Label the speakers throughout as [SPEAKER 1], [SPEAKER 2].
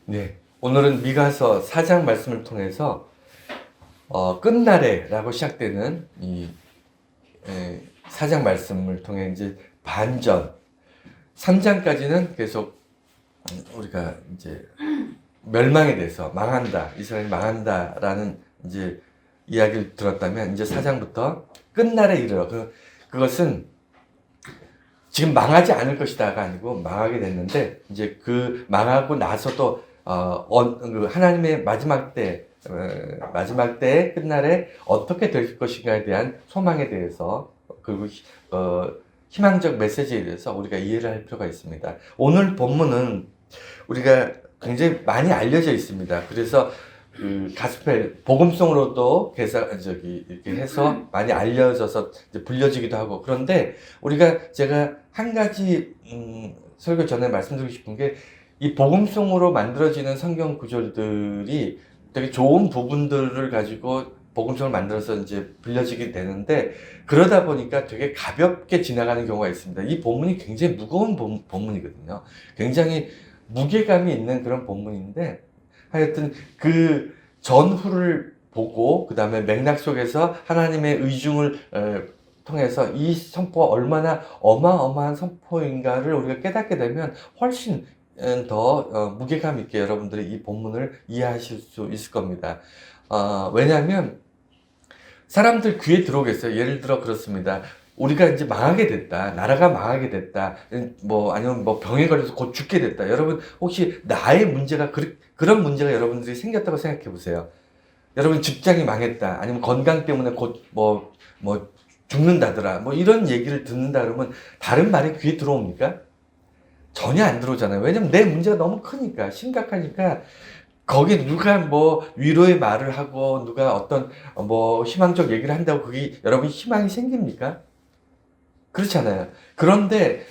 [SPEAKER 1] 네, 오늘은 미가서 4장 말씀을 통해서 끝날에라고 시작되는 이 4장 말씀을 통해 이제 반전 3장까지는 계속 우리가 이제 멸망에 대해서 망한다, 이스라엘이 망한다라는 이제 이야기를 들었다면 이제 4장부터 끝날에 이르러 그것은 지금 망하지 않을 것이다가 아니고 망하게 됐는데 이제 그 망하고 나서도 하나님의 마지막 때의 끝날에 어떻게 될 것인가에 대한 소망에 대해서 그리고 희망적 메시지에 대해서 우리가 이해를 할 필요가 있습니다. 오늘 본문은 우리가 굉장히 많이 알려져 있습니다. 그래서 가스펠 복음송으로도 이렇게 해서 많이 알려져서 이제 불려지기도 하고, 그런데 제가 한 가지 설교 전에 말씀드리고 싶은 게, 이 복음송으로 만들어지는 성경 구절들이 되게 좋은 부분들을 가지고 복음송을 만들어서 이제 불려지게 되는데, 그러다 보니까 되게 가볍게 지나가는 경우가 있습니다. 이 본문이 굉장히 무거운 본문이거든요. 굉장히 무게감이 있는 그런 본문인데, 하여튼 그 전후를 보고 그 다음에 맥락 속에서 하나님의 의중을 통해서 이 선포가 얼마나 어마어마한 선포인가를 우리가 깨닫게 되면 훨씬 더 무게감 있게 여러분들이 이 본문을 이해하실 수 있을 겁니다. 왜냐하면 사람들 귀에 들어오겠어요. 예를 들어 그렇습니다. 우리가 이제 망하게 됐다. 나라가 망하게 됐다. 아니면 병에 걸려서 곧 죽게 됐다. 여러분, 혹시 나의 문제가, 그런 문제가 여러분들이 생겼다고 생각해 보세요. 여러분, 직장이 망했다. 아니면 건강 때문에 곧 죽는다더라. 이런 얘기를 듣는다 그러면 다른 말이 귀에 들어옵니까? 전혀 안 들어오잖아요. 왜냐면 내 문제가 너무 크니까, 심각하니까, 거기 누가 위로의 말을 하고, 누가 어떤 희망적 얘기를 한다고 그게 여러분 희망이 생깁니까? 그렇잖아요. 그런데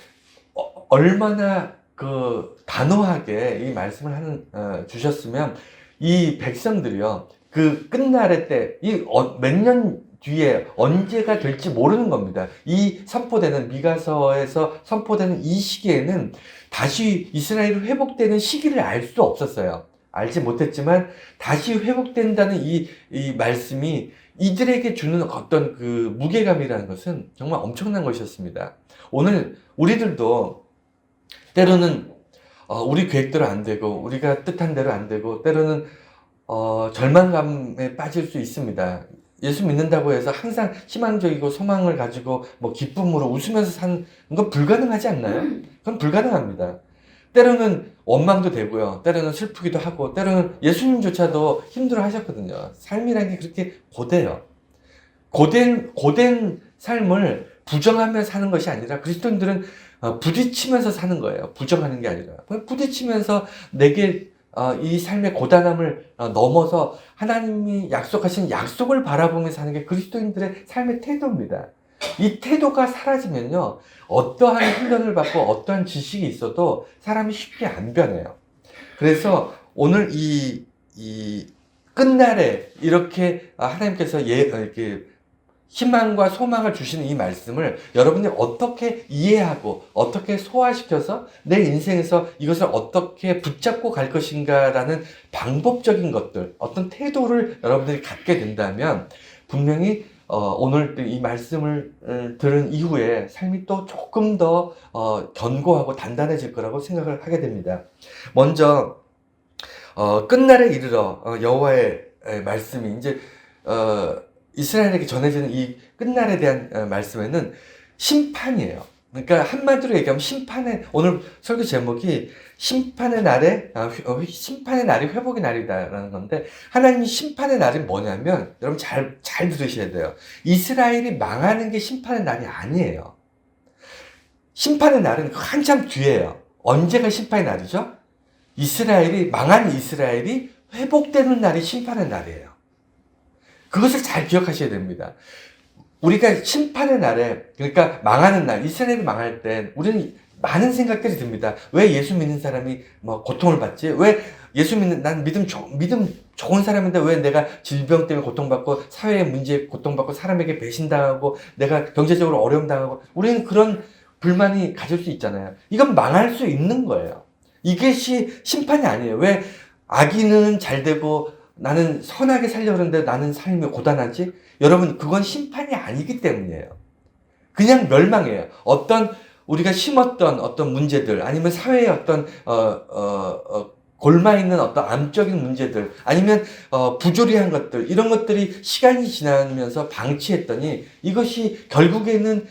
[SPEAKER 1] 얼마나 단호하게 이 말씀을 주셨으면 이 백성들이요, 그 끝날의 때, 몇 년 뒤에 언제가 될지 모르는 겁니다. 미가서에서 선포되는 이 시기에는 다시 이스라엘이 회복되는 시기를 알 수 없었어요. 알지 못했지만 다시 회복된다는 이 말씀이 이들에게 주는 어떤 그 무게감이라는 것은 정말 엄청난 것이었습니다. 오늘 우리들도 때로는 우리 계획대로 안 되고, 우리가 뜻한 대로 안 되고, 때로는 절망감에 빠질 수 있습니다. 예수 믿는다고 해서 항상 희망적이고 소망을 가지고 기쁨으로 웃으면서 사는 건 불가능하지 않나요? 그건 불가능합니다. 때로는 원망도 되고요. 때로는 슬프기도 하고, 때로는 예수님조차도 힘들어 하셨거든요. 삶이라는 게 그렇게 고돼요. 고된 삶을 부정하며 사는 것이 아니라, 그리스도인들은 부딪히면서 사는 거예요. 부정하는 게 아니라. 부딪히면서 내게 이 삶의 고단함을 넘어서 하나님이 약속하신 약속을 바라보며 사는 게 그리스도인들의 삶의 태도입니다. 이 태도가 사라지면요, 어떠한 훈련을 받고 어떠한 지식이 있어도 사람이 쉽게 안 변해요. 그래서 오늘 이 끝날에 이렇게 하나님께서 이렇게 희망과 소망을 주시는 이 말씀을 여러분이 어떻게 이해하고 어떻게 소화시켜서 내 인생에서 이것을 어떻게 붙잡고 갈 것인가라는 방법적인 것들, 어떤 태도를 여러분들이 갖게 된다면 분명히 오늘 이 말씀을 들은 이후에 삶이 또 조금 더 견고하고 단단해질 거라고 생각을 하게 됩니다. 먼저 끝날에 이르러 여호와의 말씀이 이제 이스라엘에게 전해지는 이 끝날에 대한 말씀에는 심판이에요. 그러니까 한마디로 얘기하면 오늘 설교 제목이 심판의 날이 회복의 날이다라는 건데, 하나님이 심판의 날이 뭐냐면, 여러분 잘 들으셔야 돼요. 이스라엘이 망하는 게 심판의 날이 아니에요. 심판의 날은 한참 뒤에요. 언제가 심판의 날이죠? 망한 이스라엘이 회복되는 날이 심판의 날이에요. 그것을 잘 기억하셔야 됩니다. 우리가 심판의 날에, 그러니까 망하는 날, 이스라엘이 망할 때 우리는 많은 생각들이 듭니다. 왜 예수 믿는 사람이 고통을 받지? 왜 난 믿음 좋은 사람인데 왜 내가 질병 때문에 고통받고, 사회의 문제에 고통받고, 사람에게 배신당하고, 내가 경제적으로 어려움 당하고, 우리는 그런 불만이 가질 수 있잖아요. 이건 망할 수 있는 거예요. 이것이 심판이 아니에요. 왜 아기는 잘 되고 나는 선하게 살려고 하는데 나는 삶이 고단하지? 여러분, 그건 심판이 아니기 때문이에요. 그냥 멸망이에요. 어떤 우리가 심었던 어떤 문제들, 아니면 사회의 어떤 골마 있는 어떤 암적인 문제들, 아니면 부조리한 것들, 이런 것들이 시간이 지나면서 방치했더니 이것이 결국에는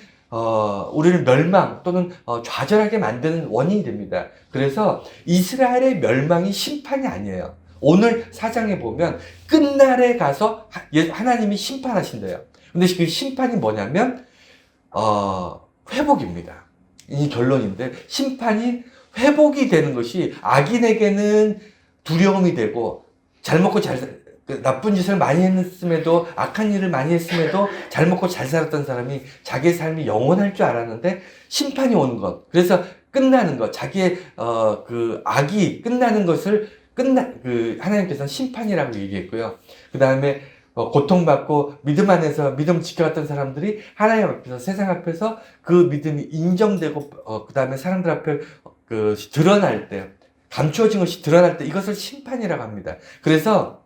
[SPEAKER 1] 우리를 멸망 또는 좌절하게 만드는 원인이 됩니다. 그래서 이스라엘의 멸망이 심판이 아니에요. 오늘 사장에 보면 끝날에 가서 하나님이 심판하신대요. 근데 그 심판이 뭐냐면 회복입니다. 이 결론인데, 심판이 회복이 되는 것이 악인에게는 두려움이 되고, 잘 먹고 나쁜 짓을 많이 했음에도, 악한 일을 많이 했음에도 잘 먹고 잘 살았던 사람이 자기의 삶이 영원할 줄 알았는데 심판이 오는 것, 그래서 끝나는 것, 자기의 그 악이 끝나는 것을 하나님께서는 심판이라고 얘기했고요. 그 다음에 고통받고 믿음 안에서 믿음 지켜왔던 사람들이 하나님 앞에서, 세상 앞에서 그 믿음이 인정되고 그 다음에 사람들 앞에 드러날 때, 감추어진 것이 드러날 때, 이것을 심판이라고 합니다. 그래서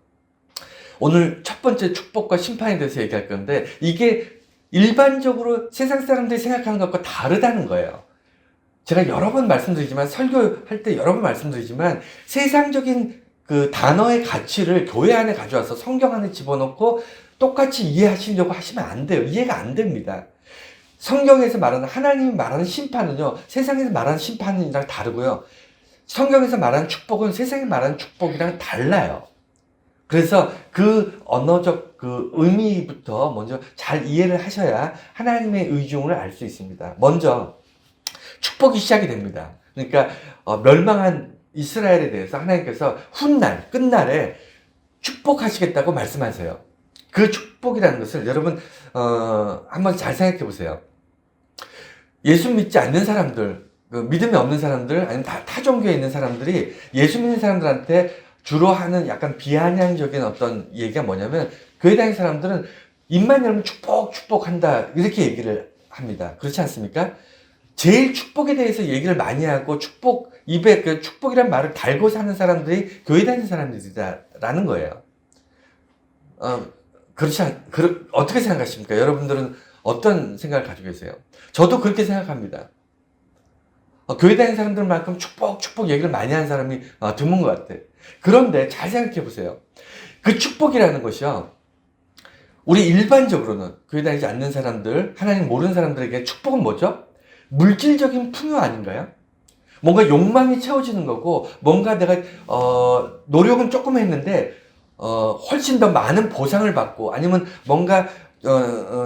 [SPEAKER 1] 오늘 첫 번째 축복과 심판에 대해서 얘기할 건데, 이게 일반적으로 세상 사람들이 생각하는 것과 다르다는 거예요. 제가 여러 번 말씀드리지만, 설교할 때 여러 번 말씀드리지만, 세상적인 그 단어의 가치를 교회 안에 가져와서 성경 안에 집어넣고 똑같이 이해하시려고 하시면 안 돼요. 이해가 안 됩니다. 성경에서 말하는, 하나님이 말하는 심판은요, 세상에서 말하는 심판이랑 다르고요. 성경에서 말하는 축복은 세상에 말하는 축복이랑 달라요. 그래서 그 언어적 그 의미부터 먼저 잘 이해를 하셔야 하나님의 의중을 알 수 있습니다. 먼저 축복이 시작이 됩니다. 그러니까 멸망한 이스라엘에 대해서 하나님께서 훗날, 끝날에 축복하시겠다고 말씀하세요. 그 축복이라는 것을 여러분 한번 잘 생각해 보세요. 예수 믿지 않는 사람들, 믿음이 없는 사람들, 아니면 타 종교에 있는 사람들이 예수 믿는 사람들한테 주로 하는 약간 비아냥적인 어떤 얘기가 뭐냐면, 교회 다니는 사람들은 입만 열면 축복한다, 이렇게 얘기를 합니다. 그렇지 않습니까? 제일 축복에 대해서 얘기를 많이 하고 입에 그 축복이란 말을 달고 사는 사람들이 교회 다니는 사람들이다라는 거예요. 어떻게 생각하십니까? 여러분들은 어떤 생각을 가지고 계세요? 저도 그렇게 생각합니다. 교회 다니는 사람들만큼 축복 얘기를 많이 하는 사람이 드문 것 같아. 그런데 잘 생각해 보세요. 그 축복이라는 것이요, 우리 일반적으로는 교회 다니지 않는 사람들, 하나님 모르는 사람들에게 축복은 뭐죠? 물질적인 풍요 아닌가요? 뭔가 욕망이 채워지는 거고, 뭔가 내가 노력은 조금 했는데 훨씬 더 많은 보상을 받고, 아니면 뭔가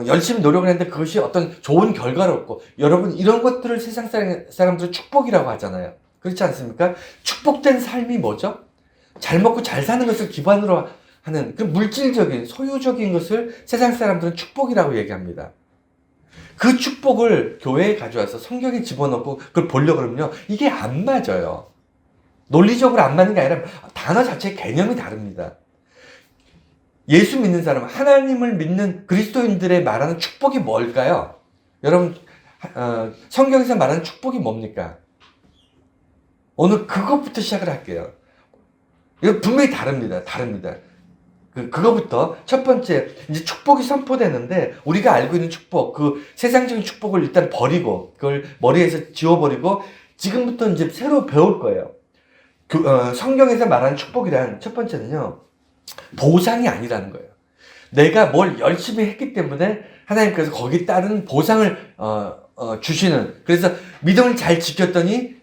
[SPEAKER 1] 열심히 노력을 했는데 그것이 어떤 좋은 결과를 얻고, 여러분, 이런 것들을 세상 사람들은 축복이라고 하잖아요. 그렇지 않습니까? 축복된 삶이 뭐죠? 잘 먹고 잘 사는 것을 기반으로 하는 그 물질적인, 소유적인 것을 세상 사람들은 축복이라고 얘기합니다. 그 축복을 교회에 가져와서 성경에 집어넣고 그걸 보려고 그러면요, 이게 안 맞아요. 논리적으로 안 맞는 게 아니라 단어 자체의 개념이 다릅니다. 예수 믿는 사람, 하나님을 믿는 그리스도인들의 말하는 축복이 뭘까요? 여러분, 성경에서 말하는 축복이 뭡니까? 오늘 그것부터 시작을 할게요. 이거 분명히 다릅니다. 그거부터 첫 번째, 이제 축복이 선포되는데, 우리가 알고 있는 축복, 그 세상적인 축복을 일단 버리고, 그걸 머리에서 지워버리고, 지금부터 이제 새로 배울 거예요. 성경에서 말하는 축복이란 첫 번째는요, 보상이 아니라는 거예요. 내가 뭘 열심히 했기 때문에 하나님께서 거기에 따른 보상을 주시는, 그래서 믿음을 잘 지켰더니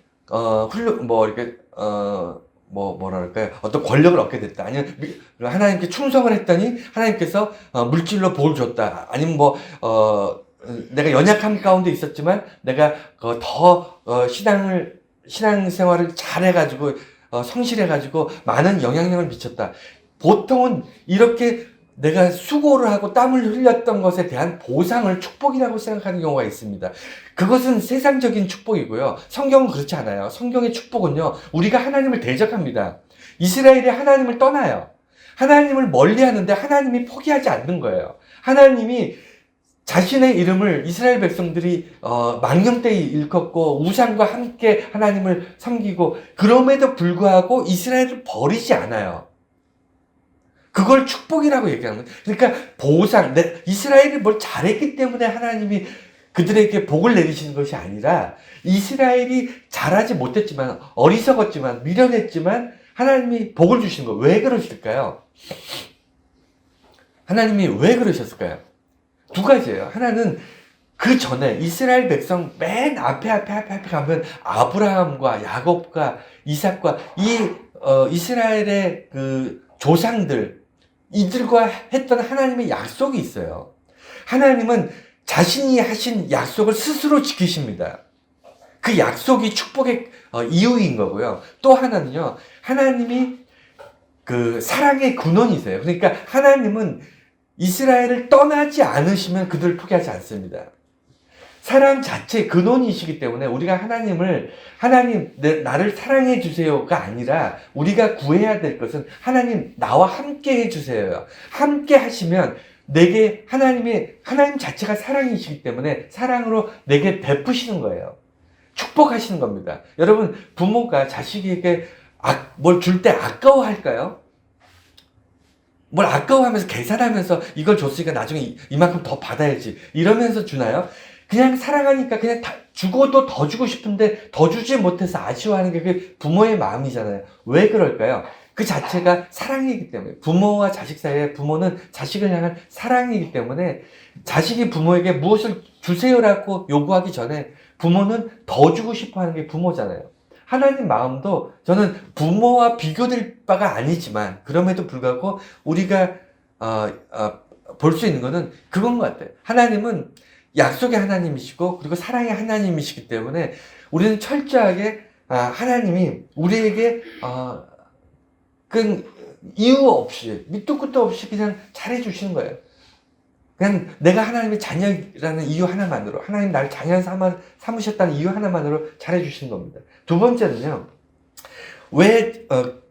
[SPEAKER 1] 뭐랄까요, 어떤 권력을 얻게 됐다, 아니면 하나님께 충성을 했더니 하나님께서 물질로 복을 줬다, 아니면 내가 연약함 가운데 있었지만 내가 더 신앙생활을 잘해가지고 성실해가지고 많은 영향력을 미쳤다. 보통은 이렇게 내가 수고를 하고 땀을 흘렸던 것에 대한 보상을 축복이라고 생각하는 경우가 있습니다. 그것은 세상적인 축복이고요. 성경은 그렇지 않아요. 성경의 축복은요, 우리가 하나님을 대적합니다. 이스라엘이 하나님을 떠나요. 하나님을 멀리 하는데 하나님이 포기하지 않는 거예요. 하나님이 자신의 이름을 이스라엘 백성들이 망령되이 일컫고 우상과 함께 하나님을 섬기고 그럼에도 불구하고 이스라엘을 버리지 않아요. 그걸 축복이라고 얘기하는 거예요. 그러니까 보상, 이스라엘이 뭘 잘했기 때문에 하나님이 그들에게 복을 내리시는 것이 아니라 이스라엘이 잘하지 못했지만 어리석었지만 미련했지만 하나님이 복을 주시는 거예요. 왜 그러실까요? 하나님이 왜 그러셨을까요? 두 가지예요. 하나는 그 전에 이스라엘 백성 맨 앞에 가면 아브라함과 야곱과 이삭과 이스라엘의 그 조상들 이들과 했던 하나님의 약속이 있어요. 하나님은 자신이 하신 약속을 스스로 지키십니다. 그 약속이 축복의 이유인 거고요. 또 하나는요, 하나님이 그 사랑의 근원이세요. 그러니까 하나님은 이스라엘을 떠나지 않으시면 그들을 포기하지 않습니다. 사랑 자체 근원이시기 때문에 우리가 하나님 나를 사랑해 주세요가 아니라 우리가 구해야 될 것은 하나님 나와 함께 해 주세요. 함께 하시면 내게 하나님 자체가 사랑이시기 때문에 사랑으로 내게 베푸시는 거예요. 축복하시는 겁니다. 여러분, 부모가 자식에게 뭘 줄 때 아까워할까요? 뭘 아까워하면서 계산하면서 이걸 줬으니까 나중에 이만큼 더 받아야지 이러면서 주나요? 그냥 사랑하니까 그냥 죽어도 더 주고 싶은데 더 주지 못해서 아쉬워하는 게 그게 부모의 마음이잖아요. 왜 그럴까요? 그 자체가 사랑이기 때문에. 부모와 자식 사이에 부모는 자식을 향한 사랑이기 때문에 자식이 부모에게 무엇을 주세요라고 요구하기 전에 부모는 더 주고 싶어 하는 게 부모잖아요. 하나님 마음도 저는 부모와 비교될 바가 아니지만 그럼에도 불구하고 우리가 볼 수 있는 것은 그건 것 같아요. 하나님은 약속의 하나님이시고 그리고 사랑의 하나님이시기 때문에 우리는 철저하게 하나님이 우리에게 그 이유 없이 밑도 끝도 없이 그냥 잘해주시는 거예요. 그냥 내가 하나님의 자녀라는 이유 하나만으로 하나님 나를 자녀 삼으셨다는 이유 하나만으로 잘해주시는 겁니다. 두 번째는요. 왜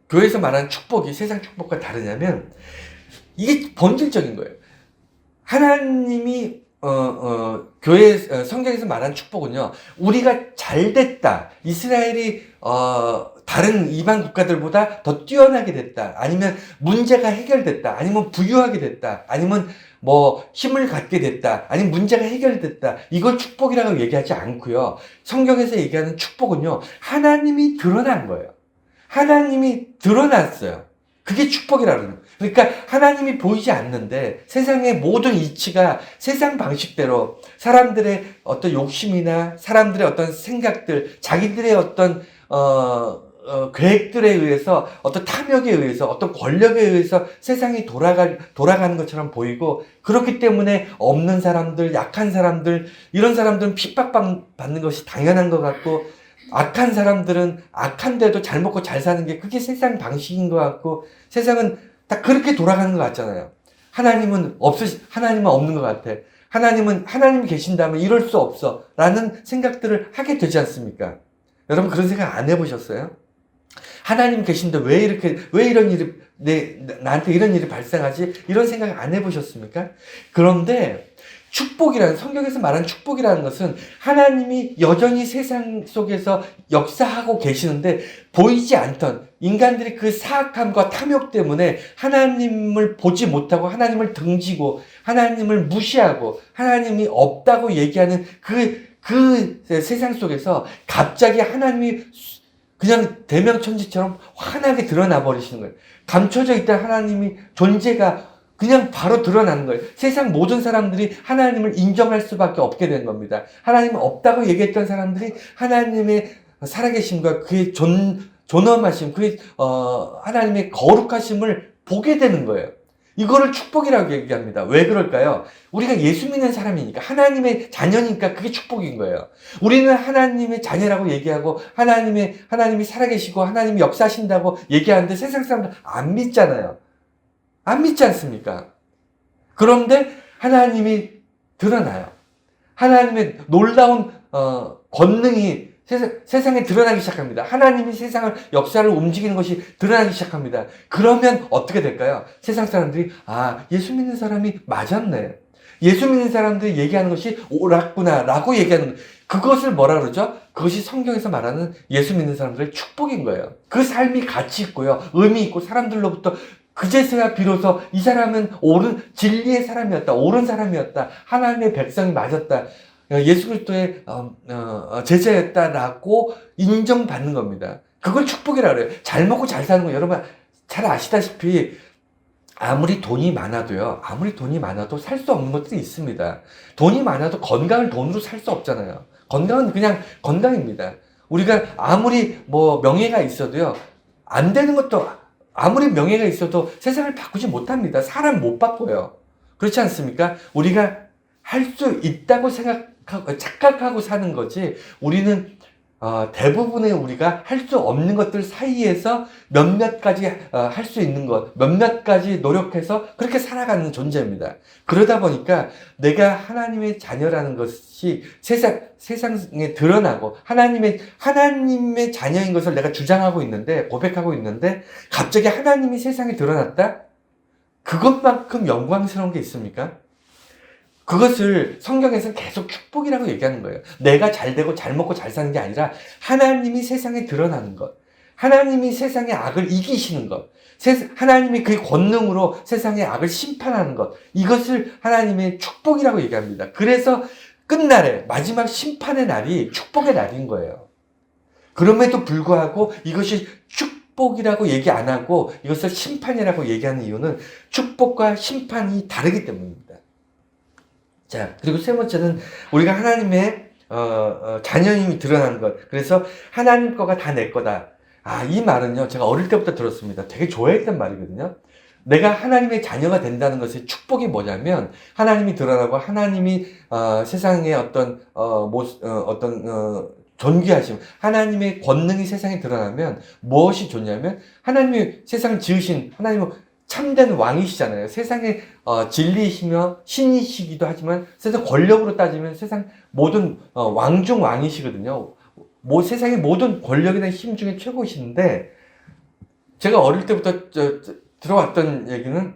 [SPEAKER 1] 교회에서 말하는 축복이 세상 축복과 다르냐면 이게 본질적인 거예요. 하나님이 성경에서 말하는 축복은요, 우리가 잘 됐다. 이스라엘이, 다른 이방 국가들보다 더 뛰어나게 됐다. 아니면 문제가 해결됐다. 아니면 부유하게 됐다. 아니면 힘을 갖게 됐다. 아니면 문제가 해결됐다. 이걸 축복이라고 얘기하지 않고요. 성경에서 얘기하는 축복은요, 하나님이 드러난 거예요. 하나님이 드러났어요. 그게 축복이라는 거예요. 그러니까 하나님이 보이지 않는데 세상의 모든 이치가 세상 방식대로 사람들의 어떤 욕심이나 사람들의 어떤 생각들, 자기들의 어떤 계획들에 의해서 어떤 탐욕에 의해서 어떤 권력에 의해서 세상이 돌아가는 것처럼 보이고 그렇기 때문에 없는 사람들, 약한 사람들 이런 사람들은 핍박받는 것이 당연한 것 같고 악한 사람들은 악한데도 잘 먹고 잘 사는 게 그게 세상 방식인 것 같고 세상은 다 그렇게 돌아가는 것 같잖아요. 하나님은 없는 것 같아. 하나님이 계신다면 이럴 수 없어. 라는 생각들을 하게 되지 않습니까? 여러분 그런 생각 안 해보셨어요? 하나님 계신데 왜 이런 일이, 나한테 이런 일이 발생하지? 이런 생각 안 해보셨습니까? 그런데 성경에서 말하는 축복이라는 것은 하나님이 여전히 세상 속에서 역사하고 계시는데 보이지 않던 인간들이 그 사악함과 탐욕 때문에 하나님을 보지 못하고 하나님을 등지고 하나님을 무시하고 하나님이 없다고 얘기하는 그 세상 속에서 갑자기 하나님이 그냥 대명천지처럼 환하게 드러나 버리시는 거예요. 감춰져 있던 하나님이 존재가 그냥 바로 드러나는 거예요. 세상 모든 사람들이 하나님을 인정할 수밖에 없게 된 겁니다. 하나님은 없다고 얘기했던 사람들이 하나님의 살아계심과 그의 존엄하심, 그의 하나님의 거룩하심을 보게 되는 거예요. 이거를 축복이라고 얘기합니다. 왜 그럴까요? 우리가 예수 믿는 사람이니까 하나님의 자녀니까 그게 축복인 거예요. 우리는 하나님의 자녀라고 얘기하고 하나님이 살아계시고 하나님이 역사하신다고 얘기하는데 세상 사람들 안 믿잖아요. 안 믿지 않습니까? 그런데 하나님이 드러나요. 하나님의 놀라운 권능이 세상에 드러나기 시작합니다. 하나님이 세상을 역사를 움직이는 것이 드러나기 시작합니다. 그러면 어떻게 될까요? 세상 사람들이 예수 믿는 사람이 맞았네. 예수 믿는 사람들이 얘기하는 것이 옳았구나 라고 얘기하는 거예요. 그것을 뭐라 그러죠? 그것이 성경에서 말하는 예수 믿는 사람들의 축복인 거예요. 그 삶이 가치 있고요. 의미 있고 사람들로부터 그제서야 비로소 이 사람은 옳은 진리의 사람이었다. 옳은 사람이었다. 하나님의 백성이 맞았다. 예수 그리스도의 제자였다라고 인정받는 겁니다. 그걸 축복이라고 그래요. 잘 먹고 잘 사는 거 여러분 잘 아시다시피 아무리 돈이 많아도 살 수 없는 것들이 있습니다. 돈이 많아도 건강을 돈으로 살 수 없잖아요. 건강은 그냥 건강입니다. 우리가 아무리 뭐 명예가 있어도요, 안 되는 것도 아무리 명예가 있어도 세상을 바꾸지 못합니다. 사람 못 바꿔요. 그렇지 않습니까? 우리가 할 수 있다고 착각하고 사는 거지, 우리는 대부분의 우리가 할 수 없는 것들 사이에서 몇몇 가지 할 수 있는 것, 몇몇 가지 노력해서 그렇게 살아가는 존재입니다. 그러다 보니까 내가 하나님의 자녀라는 것이 세상에 드러나고 하나님의 자녀인 것을 내가 주장하고 있는데, 고백하고 있는데, 갑자기 하나님이 세상에 드러났다? 그것만큼 영광스러운 게 있습니까? 그것을 성경에서는 계속 축복이라고 얘기하는 거예요. 내가 잘 되고 잘 먹고 잘 사는 게 아니라 하나님이 세상에 드러나는 것. 하나님이 세상의 악을 이기시는 것. 하나님이 그 권능으로 세상의 악을 심판하는 것. 이것을 하나님의 축복이라고 얘기합니다. 그래서 끝날에 마지막 심판의 날이 축복의 날인 거예요. 그럼에도 불구하고 이것이 축복이라고 얘기 안 하고 이것을 심판이라고 얘기하는 이유는 축복과 심판이 다르기 때문입니다. 자, 그리고 세 번째는 우리가 하나님의 자녀임이 드러나는 것. 그래서 하나님 거가 다 내 거다. 이 말은요, 제가 어릴 때부터 들었습니다. 되게 좋아했던 말이거든요. 내가 하나님의 자녀가 된다는 것의 축복이 뭐냐면, 하나님이 드러나고 하나님이 세상의 존귀하심, 하나님의 권능이 세상에 드러나면 무엇이 좋냐면, 하나님이 세상을 지으신 하나님은 참된 왕이시잖아요. 세상의 진리이시며 신이시기도 하지만 세상 권력으로 따지면 세상 모든 왕 중 왕이시거든요. 세상의 모든 권력이나 힘 중에 최고이신데, 제가 어릴 때부터 들어왔던 얘기는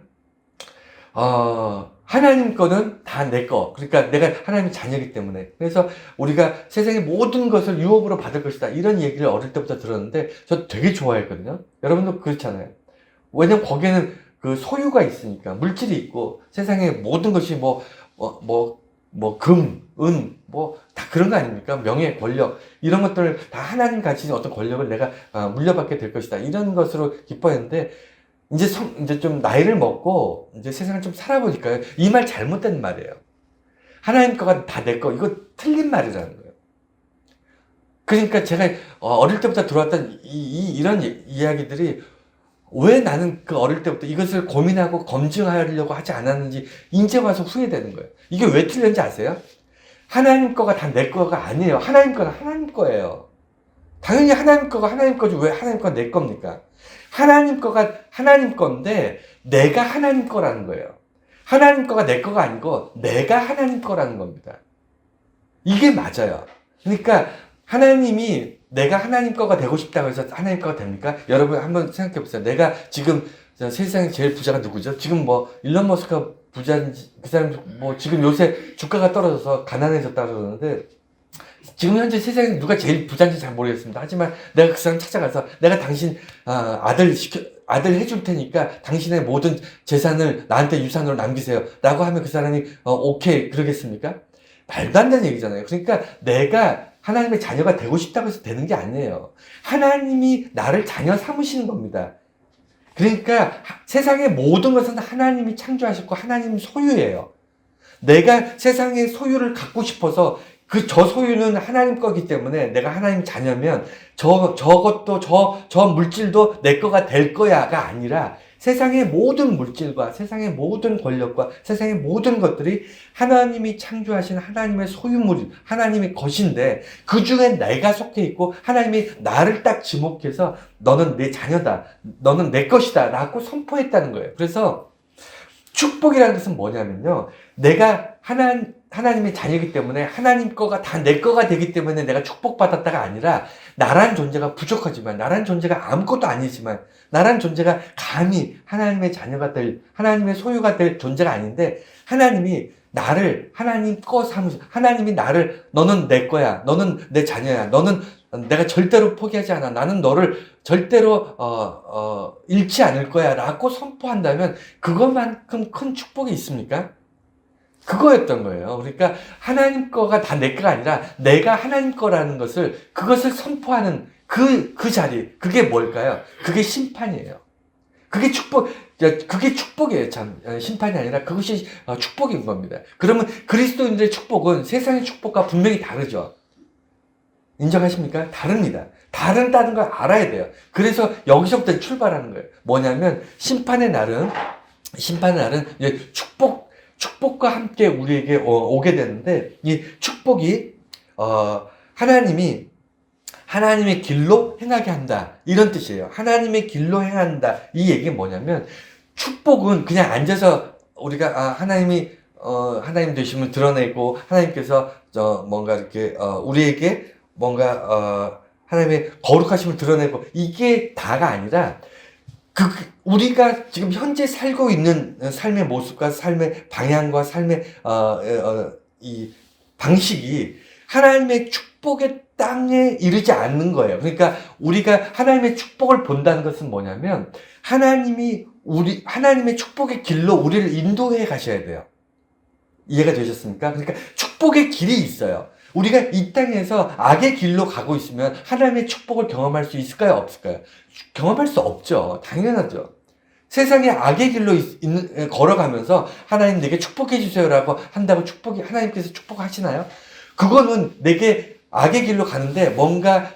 [SPEAKER 1] 하나님 거는 다 내 거. 그러니까 내가 하나님의 자녀이기 때문에. 그래서 우리가 세상의 모든 것을 유업으로 받을 것이다. 이런 얘기를 어릴 때부터 들었는데 저 되게 좋아했거든요. 여러분도 그렇잖아요. 왜냐면 거기에는 그 소유가 있으니까, 물질이 있고, 세상의 모든 것이 금, 은, 다 그런 거 아닙니까? 명예, 권력, 이런 것들을 다 하나님 가지신 어떤 권력을 내가 물려받게 될 것이다. 이런 것으로 기뻐했는데, 이제 좀 나이를 먹고, 이제 세상을 좀 살아보니까요. 이 말 잘못된 말이에요. 하나님 거가 다 내 거. 이거 틀린 말이라는 거예요. 그러니까 제가 어릴 때부터 들어왔던 이런 이야기들이 왜 나는 그 어릴 때부터 이것을 고민하고 검증하려고 하지 않았는지 이제 와서 후회되는 거예요. 이게 왜 틀렸는지 아세요? 하나님 거가 다 내 거가 아니에요. 하나님 거는 하나님 거예요. 당연히 하나님 거가 하나님 거지 왜 하나님 거가 내 겁니까? 하나님 거가 하나님 건데 내가 하나님 거라는 거예요. 하나님 거가 내 거가 아니고 내가 하나님 거라는 겁니다. 이게 맞아요. 그러니까 하나님이 내가 하나님 거가 되고 싶다고 해서 하나님 거가 됩니까? 여러분 한번 생각해 보세요. 내가 지금 세상에 제일 부자가 누구죠? 지금 일론 머스크가 부자인지, 그 사람 지금 요새 주가가 떨어져서 가난해졌다고 그러는데, 지금 현재 세상에 누가 제일 부자인지 잘 모르겠습니다. 하지만 내가 그 사람 찾아가서 내가 당신 아들 해줄 테니까 당신의 모든 재산을 나한테 유산으로 남기세요 라고 하면 그 사람이 오케이 그러겠습니까? 말도 안 되는 얘기잖아요. 그러니까 내가 하나님의 자녀가 되고 싶다고 해서 되는 게 아니에요. 하나님이 나를 자녀 삼으시는 겁니다. 그러니까 세상의 모든 것은 하나님이 창조하셨고 하나님 소유예요. 내가 세상의 소유를 갖고 싶어서 저 소유는 하나님 거기 때문에 내가 하나님 자녀면 저것도 저 물질도 내 거가 될 거야가 아니라 세상의 모든 물질과 세상의 모든 권력과 세상의 모든 것들이 하나님이 창조하신 하나님의 소유물, 하나님의 것인데 그 중에 내가 속해 있고 하나님이 나를 딱 지목해서 너는 내 자녀다, 너는 내 것이다 라고 선포했다는 거예요. 그래서 축복이라는 것은 뭐냐면요. 내가 하나님의 자녀이기 때문에 하나님 거가 다 내 거가 되기 때문에 내가 축복받았다가 아니라 나란 존재가 부족하지만, 나란 존재가 아무것도 아니지만, 나란 존재가 감히 하나님의 자녀가 될, 하나님의 소유가 될 존재가 아닌데, 하나님이 나를 하나님 거 삼으셔. 하나님이 나를, 너는 내 거야. 너는 내 자녀야. 너는 내가 절대로 포기하지 않아. 나는 너를 절대로 잃지 않을 거야 라고 선포한다면 그것만큼 큰 축복이 있습니까? 그거였던 거예요. 그러니까 하나님 거가 다 내 거가 아니라 내가 하나님 거라는 것을, 그것을 선포하는 그 자리, 그게 뭘까요? 그게 심판이에요. 그게 축복이에요. 참, 심판이 아니라 그것이 축복인 겁니다. 그러면 그리스도인들의 축복은 세상의 축복과 분명히 다르죠. 인정하십니까? 다릅니다. 다른다는 걸 알아야 돼요. 그래서 여기서부터 출발하는 거예요. 뭐냐면 심판의 날은 이제 축복과 함께 우리에게 오게 되는데, 이 축복이 하나님의 길로 행하게 한다, 이런 뜻이에요. 하나님의 길로 행한다, 이 얘기는 뭐냐면, 축복은 그냥 앉아서 우리가 하나님이 하나님 되심을 드러내고 하나님께서 뭔가 이렇게 우리에게 뭔가 하나님의 거룩하심을 드러내고 이게 다가 아니라, 우리가 지금 현재 살고 있는 삶의 모습과 삶의 방향과 삶의 이 방식이 하나님의 축복의 땅에 이르지 않는 거예요. 그러니까 우리가 하나님의 축복을 본다는 것은 뭐냐면, 하나님의 축복의 길로 우리를 인도해 가셔야 돼요. 이해가 되셨습니까? 그러니까 축복의 길이 있어요. 우리가 이 땅에서 악의 길로 가고 있으면 하나님의 축복을 경험할 수 있을까요? 없을까요? 경험할 수 없죠. 당연하죠. 세상에 악의 길로 걸어가면서 하나님 내게 축복해 주세요라고 한다고 하나님께서 축복하시나요? 그거는 내게 악의 길로 가는데 뭔가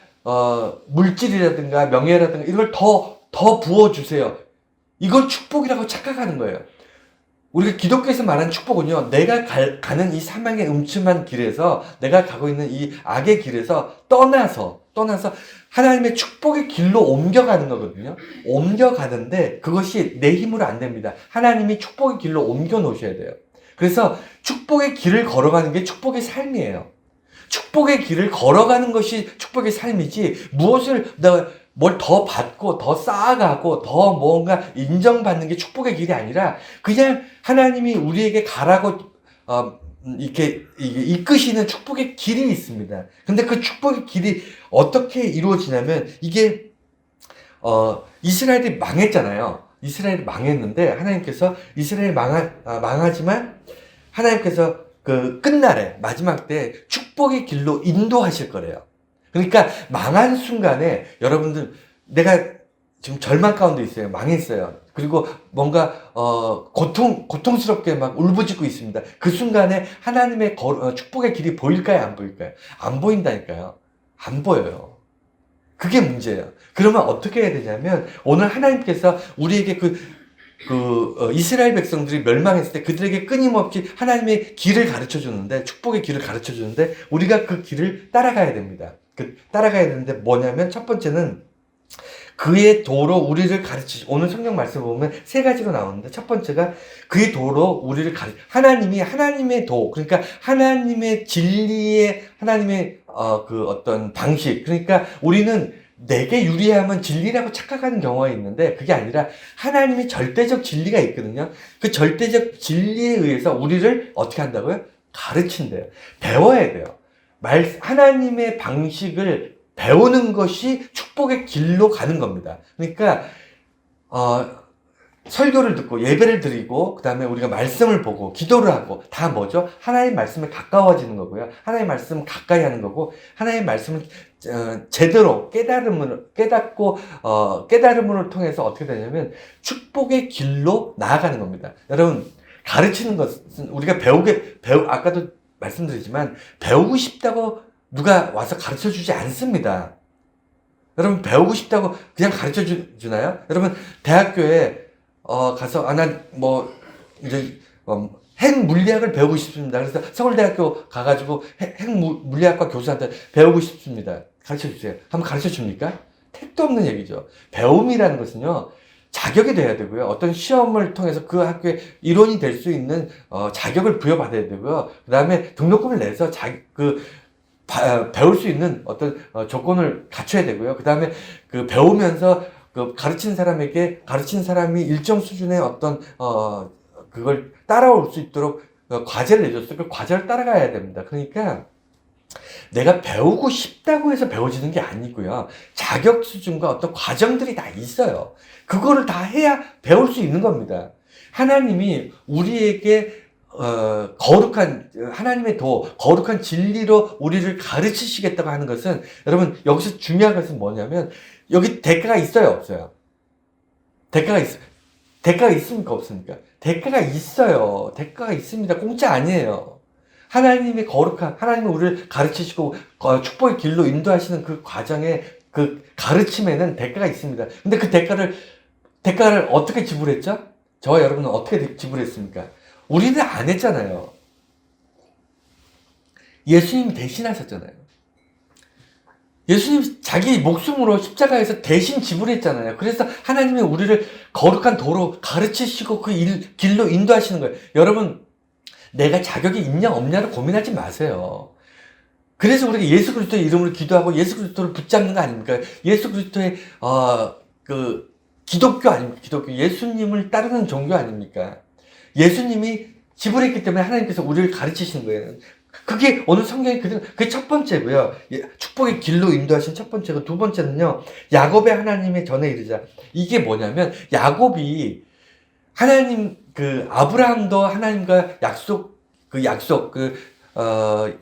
[SPEAKER 1] 물질이라든가 명예라든가 이걸 더 부어주세요. 이걸 축복이라고 착각하는 거예요. 우리가 기독교에서 말하는 축복은요, 내가 가는 이 사망의 음침한 길에서, 내가 가고 있는 이 악의 길에서 떠나서 하나님의 축복의 길로 옮겨가는 거거든요. 옮겨가는데 그것이 내 힘으로 안 됩니다. 하나님이 축복의 길로 옮겨 놓으셔야 돼요. 그래서 축복의 길을 걸어가는 게 축복의 삶이에요. 축복의 길을 걸어가는 것이 축복의 삶이지, 뭘 더 받고 더 쌓아가고 더 뭔가 인정받는 게 축복의 길이 아니라, 그냥 하나님이 우리에게 가라고 이렇게 이끄시는 축복의 길이 있습니다. 근데 그 축복의 길이 어떻게 이루어지냐면, 이게 이스라엘이 망했잖아요. 이스라엘이 망했는데 하나님께서 이스라엘이 망하지만 하나님께서 그 끝날에 마지막 때 축복의 길로 인도하실 거래요. 그러니까 망한 순간에 여러분들, 내가 지금 절망 가운데 있어요. 망했어요. 그리고 뭔가 고통스럽게 막 울부짖고 있습니다. 그 순간에 하나님의 축복의 길이 보일까요? 안 보일까요? 안 보인다니까요. 안 보여요. 그게 문제예요. 그러면 어떻게 해야 되냐면, 오늘 하나님께서 우리에게 이스라엘 백성들이 멸망했을 때 그들에게 끊임없이 하나님의 길을 가르쳐 주는데, 축복의 길을 가르쳐 주는데, 우리가 그 길을 따라가야 됩니다. 따라가야 되는데 뭐냐면, 첫 번째는 그의 도로 우리를 오늘 성경 말씀을 보면 세 가지로 나오는데, 첫 번째가 그의 도로 우리를 하나님이 하나님의 도, 그러니까 하나님의 진리의, 하나님의 그 어떤 방식, 그러니까 우리는 내게 유리하면 진리라고 착각하는 경우가 있는데, 그게 아니라 하나님의 절대적 진리가 있거든요. 그 절대적 진리에 의해서 우리를 어떻게 한다고요? 가르친대요. 배워야 돼요. 하나님의 방식을 배우는 것이 축복의 길로 가는 겁니다. 그러니까 설교를 듣고 예배를 드리고, 그 다음에 우리가 말씀을 보고 기도를 하고, 다 뭐죠? 하나님의 말씀에 가까워지는 거고요. 하나님의 말씀을 가까이 하는 거고, 하나님의 말씀을 제대로 깨닫고 깨달음을 통해서 어떻게 되냐면 축복의 길로 나아가는 겁니다. 여러분, 가르치는 것은 우리가 아까도 말씀드리지만, 배우고 싶다고 누가 와서 가르쳐 주지 않습니다. 여러분, 배우고 싶다고 그냥 가르쳐 주나요? 여러분, 대학교에 가서 핵 물리학을 배우고 싶습니다. 그래서 서울대학교 가가지고 핵 물리학과 교수한테 배우고 싶습니다. 가르쳐 주세요. 한번 가르쳐 줍니까? 택도 없는 얘기죠. 배움이라는 것은요, 자격이 돼야 되고요. 어떤 시험을 통해서 그 학교의 일원이 될 수 있는 자격을 부여받아야 되고요. 그 다음에 등록금을 내서 배울 수 있는 어떤 조건을 갖춰야 되고요. 그 다음에 그 배우면서 그 가르친 사람에게 가르친 사람이 일정 수준의 어떤 그걸 따라올 수 있도록 과제를 내줬어요. 그 과제를 따라가야 됩니다. 그러니까 내가 배우고 싶다고 해서 배워지는 게 아니고요. 자격 수준과 어떤 과정들이 다 있어요. 그거를 다 해야 배울 수 있는 겁니다. 하나님이 우리에게 하나님의 거룩한 진리로 우리를 가르치시겠다고 하는 것은, 여러분, 여기서 중요한 것은 뭐냐면, 여기 대가가 있어요, 없어요? 대가가 있습니까, 없습니까? 대가가 있어요. 대가가 있습니다. 공짜 아니에요. 하나님이 우리를 가르치시고, 축복의 길로 인도하시는 그 과정에, 그 가르침에는 대가가 있습니다. 근데 그 대가를 어떻게 지불했죠? 저와 여러분은 어떻게 지불했습니까? 우리는 안 했잖아요. 예수님이 대신하셨잖아요. 예수님이 자기 목숨으로 십자가에서 대신 지불했잖아요. 그래서 하나님이 우리를 거룩한 도로 가르치시고 그 길로 인도하시는 거예요. 여러분, 내가 자격이 있냐 없냐를 고민하지 마세요. 그래서 우리가 예수 그리스도의 이름으로 기도하고 예수 그리스도를 붙잡는 거 아닙니까? 예수 그리스도의 기독교 아닙니까? 기독교. 예수님을 따르는 종교 아닙니까? 예수님이 지불했기 때문에 하나님께서 우리를 가르치시는 거예요. 그게 오늘 성경이 그게 첫 번째고요. 축복의 길로 인도하신 첫 번째고, 두 번째는요, 야곱의 하나님의 전에 이르자. 이게 뭐냐면, 야곱이 아브라함도 하나님과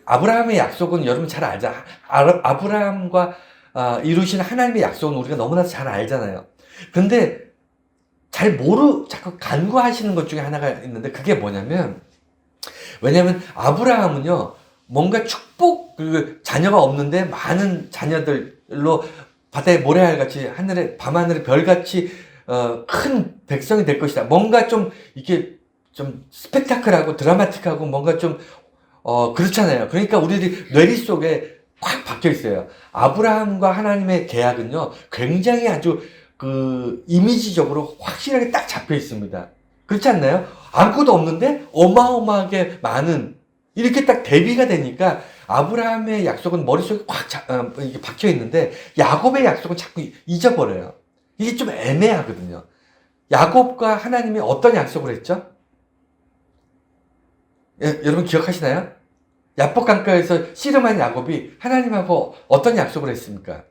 [SPEAKER 1] 아브라함의 약속은 여러분 잘 알죠. 아브라함과 이루신 하나님의 약속은 우리가 너무나 잘 알잖아요. 근데 자꾸 간과하시는 것 중에 하나가 있는데, 그게 뭐냐면, 왜냐면 아브라함은요, 뭔가 자녀가 없는데 많은 자녀들로 바다의 모래알같이 밤하늘의 별같이 큰 백성이 될 것이다. 뭔가 이게 스펙타클하고 드라마틱하고 뭔가 그렇잖아요. 그러니까 우리들이 뇌리 속에 꽉 박혀 있어요. 아브라함과 하나님의 계약은요, 굉장히 아주 이미지적으로 확실하게 딱 잡혀 있습니다. 그렇지 않나요? 아무것도 없는데 어마어마하게 많은, 이렇게 딱 대비가 되니까 아브라함의 약속은 머릿속에 이렇게 박혀 있는데, 야곱의 약속은 자꾸 잊어버려요. 이게 좀 애매하거든요. 야곱과 하나님이 어떤 약속을 했죠? 여러분 기억하시나요? 야복 강가에서 씨름한 야곱이 하나님하고 어떤 약속을 했습니까?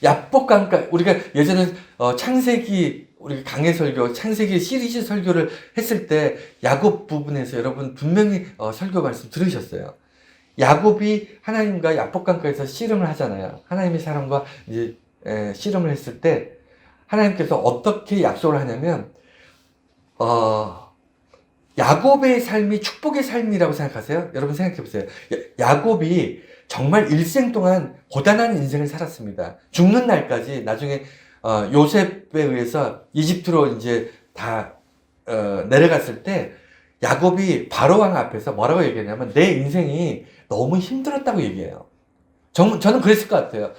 [SPEAKER 1] 야복 강가, 우리가 예전에 창세기, 우리 강해 설교, 창세기 시리즈 설교를 했을 때 야곱 부분에서 여러분 분명히 설교 말씀 들으셨어요. 야곱이 하나님과 야복 강가에서 씨름을 하잖아요. 하나님의 사람과 이제 씨름을 했을 때 하나님께서 어떻게 약속을 하냐면, 야곱의 삶이 축복의 삶이라고 생각하세요? 여러분 생각해 보세요. 야곱이 정말 일생 동안 고단한 인생을 살았습니다. 죽는 날까지. 나중에 요셉에 의해서 이집트로 이제 다 내려갔을 때 야곱이 바로왕 앞에서 뭐라고 얘기하냐면, 내 인생이 너무 힘들었다고 얘기해요. 저는 그랬을 것 같아요.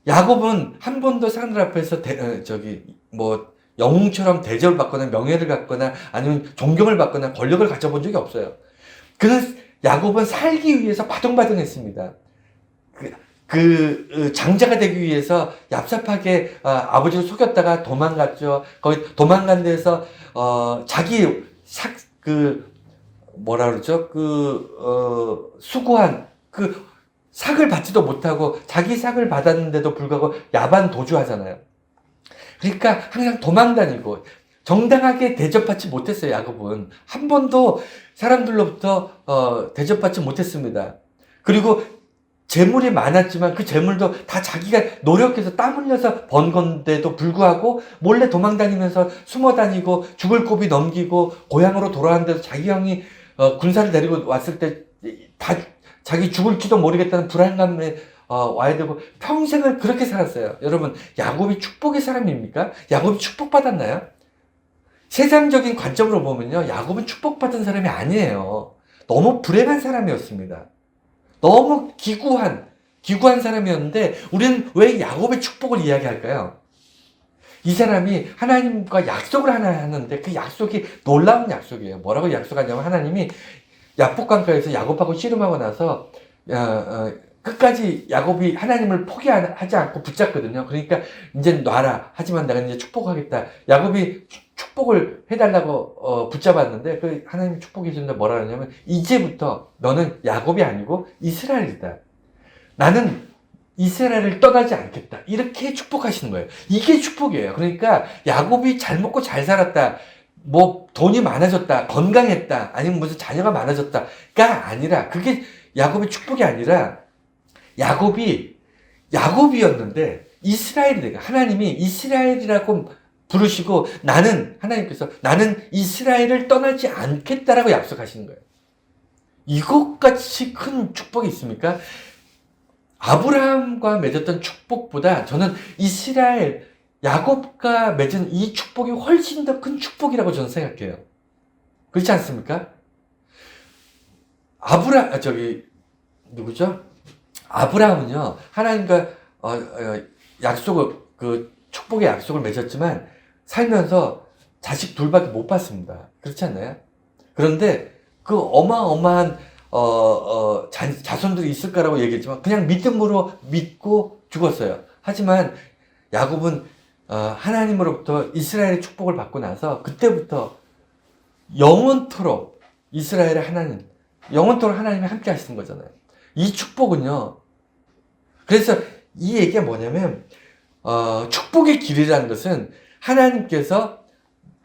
[SPEAKER 1] 야곱은 한 번도 사람들 앞에서 영웅처럼 대접을 받거나 명예를 갖거나 아니면 존경을 받거나 권력을 가져본 적이 없어요. 야곱은 살기 위해서 바둥바둥했습니다. 장자가 되기 위해서 얍삽하게 아버지를 속였다가 도망갔죠. 거기 도망간 데서 수고한 삭을 받지도 못하고 자기 삭을 받았는데도 불구하고 야반 도주하잖아요. 그러니까 항상 도망다니고 정당하게 대접받지 못했어요. 야곱은 한 번도 사람들로부터 대접받지 못했습니다. 그리고 재물이 많았지만 그 재물도 다 자기가 노력해서 땀 흘려서 번 건데도 불구하고 몰래 도망다니면서 숨어다니고 죽을 고비 넘기고 고향으로 돌아왔는데도 자기 형이 군사를 데리고 왔을 때 다 자기 죽을지도 모르겠다는 불안감에 와야 되고 평생을 그렇게 살았어요. 여러분, 야곱이 축복의 사람입니까? 야곱이 축복받았나요? 세상적인 관점으로 보면요, 야곱은 축복받은 사람이 아니에요. 너무 불행한 사람이었습니다. 너무 기구한 사람이었는데, 우리는 왜 야곱의 축복을 이야기할까요? 이 사람이 하나님과 약속을 하나 하는데 그 약속이 놀라운 약속이에요. 뭐라고 약속하냐면 하나님이 야복강가에서 야곱하고 씨름하고 나서 끝까지 야곱이 하나님을 포기하지 않고 붙잡거든요. 그러니까 이제 놔라. 하지만 내가 이제 축복하겠다. 야곱이 축복을 해달라고 붙잡았는데 그 하나님 축복해 준다 뭐라 하냐면 이제부터 너는 야곱이 아니고 이스라엘이다. 나는 이스라엘을 떠나지 않겠다. 이렇게 축복하시는 거예요. 이게 축복이에요. 그러니까 야곱이 잘 먹고 잘 살았다. 뭐 돈이 많아졌다. 건강했다. 아니면 무슨 자녀가 많아졌다가 아니라 그게 야곱의 축복이 아니라 야곱이었는데 이스라엘이 되고 하나님이 이스라엘이라고 부르시고 하나님께서 나는 이스라엘을 떠나지 않겠다라고 약속하시는 거예요. 이것같이 큰 축복이 있습니까? 아브라함과 맺었던 축복보다 저는 야곱과 맺은 이 축복이 훨씬 더 큰 축복이라고 저는 생각해요. 그렇지 않습니까? 누구죠? 아브라함은요, 하나님과, 축복의 약속을 맺었지만, 살면서 자식 둘밖에 못 봤습니다. 그렇지 않나요? 그런데 그 어마어마한, 자손들이 있을 거라고 얘기했지만, 그냥 믿음으로 믿고 죽었어요. 하지만, 야곱은, 하나님으로부터 이스라엘의 축복을 받고 나서, 그때부터 영원토록 영원토록 하나님이 함께 하시는 거잖아요. 이 축복은요, 그래서 이 얘기가 뭐냐면, 축복의 길이라는 것은 하나님께서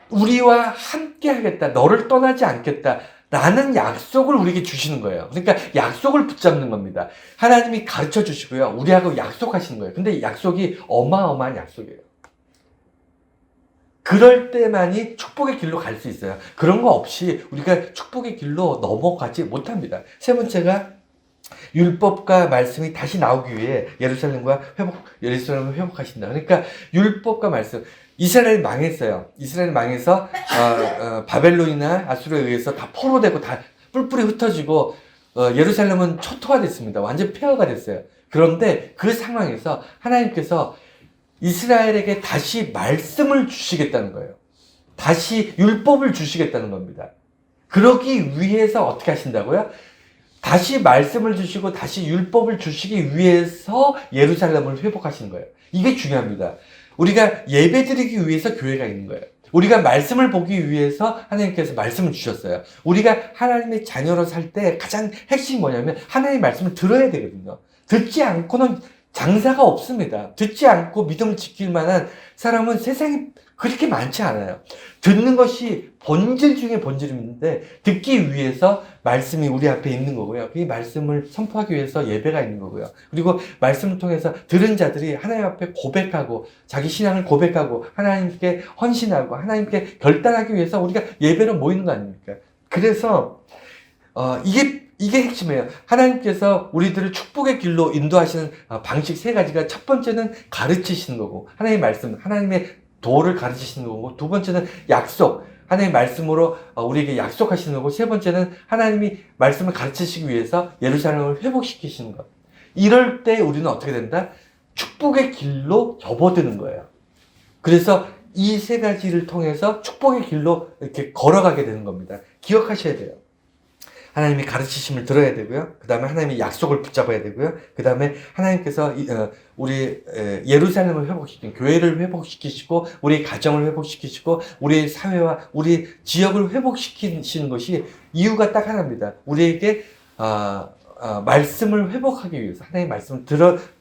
[SPEAKER 1] 우리와 함께 하겠다, 너를 떠나지 않겠다, 라는 약속을 우리에게 주시는 거예요. 그러니까 약속을 붙잡는 겁니다. 하나님이 가르쳐 주시고요, 우리하고 약속하시는 거예요. 근데 약속이 어마어마한 약속이에요. 그럴 때만이 축복의 길로 갈 수 있어요. 그런 거 없이 우리가 축복의 길로 넘어가지 못합니다. 세 번째가 율법과 말씀이 다시 나오기 위해 예루살렘을 회복하신다. 그러니까 율법과 말씀, 이스라엘이 망했어요. 이스라엘이 망해서 바벨론이나 아수르에 의해서 다 포로되고 다 뿔뿔이 흩어지고 예루살렘은 초토화됐습니다. 완전 폐허가 됐어요. 그런데 그 상황에서 하나님께서 이스라엘에게 다시 말씀을 주시겠다는 거예요. 다시 율법을 주시겠다는 겁니다. 그러기 위해서 어떻게 하신다고요? 다시 말씀을 주시고 다시 율법을 주시기 위해서 예루살렘을 회복하시는 거예요. 이게 중요합니다. 우리가 예배드리기 위해서 교회가 있는 거예요. 우리가 말씀을 보기 위해서 하나님께서 말씀을 주셨어요. 우리가 하나님의 자녀로 살 때 가장 핵심이 뭐냐면 하나님의 말씀을 들어야 되거든요. 듣지 않고는 장사가 없습니다. 듣지 않고 믿음을 지킬 만한 사람은 세상에 그렇게 많지 않아요. 듣는 것이 본질 중에 본질인데 듣기 위해서 말씀이 우리 앞에 있는 거고요. 이 말씀을 선포하기 위해서 예배가 있는 거고요. 그리고 말씀을 통해서 들은 자들이 하나님 앞에 고백하고 자기 신앙을 고백하고 하나님께 헌신하고 하나님께 결단하기 위해서 우리가 예배로 모이는 거 아닙니까? 그래서 이게 핵심이에요. 하나님께서 우리들을 축복의 길로 인도하시는 방식 세 가지가, 첫 번째는 가르치시는 거고, 하나님의 말씀, 하나님의 도를 가르치시는 거고, 두 번째는 약속, 하나님의 말씀으로 우리에게 약속하시는 거고, 세 번째는 하나님이 말씀을 가르치시기 위해서 예루살렘을 회복시키시는 것. 이럴 때 우리는 어떻게 된다? 축복의 길로 접어드는 거예요. 그래서 이 세 가지를 통해서 축복의 길로 이렇게 걸어가게 되는 겁니다. 기억하셔야 돼요. 하나님이 가르치심을 들어야 되고요. 그 다음에 하나님의 약속을 붙잡아야 되고요. 그 다음에 하나님께서 우리 예루살렘을 회복시키고, 교회를 회복시키시고, 우리 가정을 회복시키시고, 우리 사회와 우리 지역을 회복시키시는 것이 이유가 딱 하나입니다. 우리에게 말씀을 회복하기 위해서, 하나님의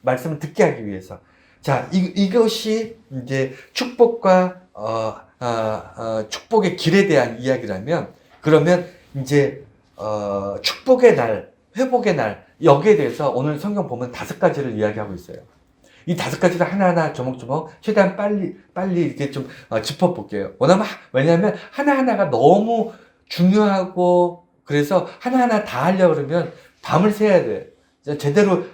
[SPEAKER 1] 말씀을 듣게 하기 위해서. 자, 이것이 이제 축복과 축복의 길에 대한 이야기라면, 그러면 이제 축복의 날, 회복의 날, 여기에 대해서 오늘 성경 보면 5가지를 이야기하고 있어요. 이 5가지를 하나하나 조목조목 최대한 빨리 이렇게 좀 짚어볼게요. 왜냐하면 하나하나가 너무 중요하고, 그래서 하나하나 다 하려고 그러면 밤을 새야 돼. 제대로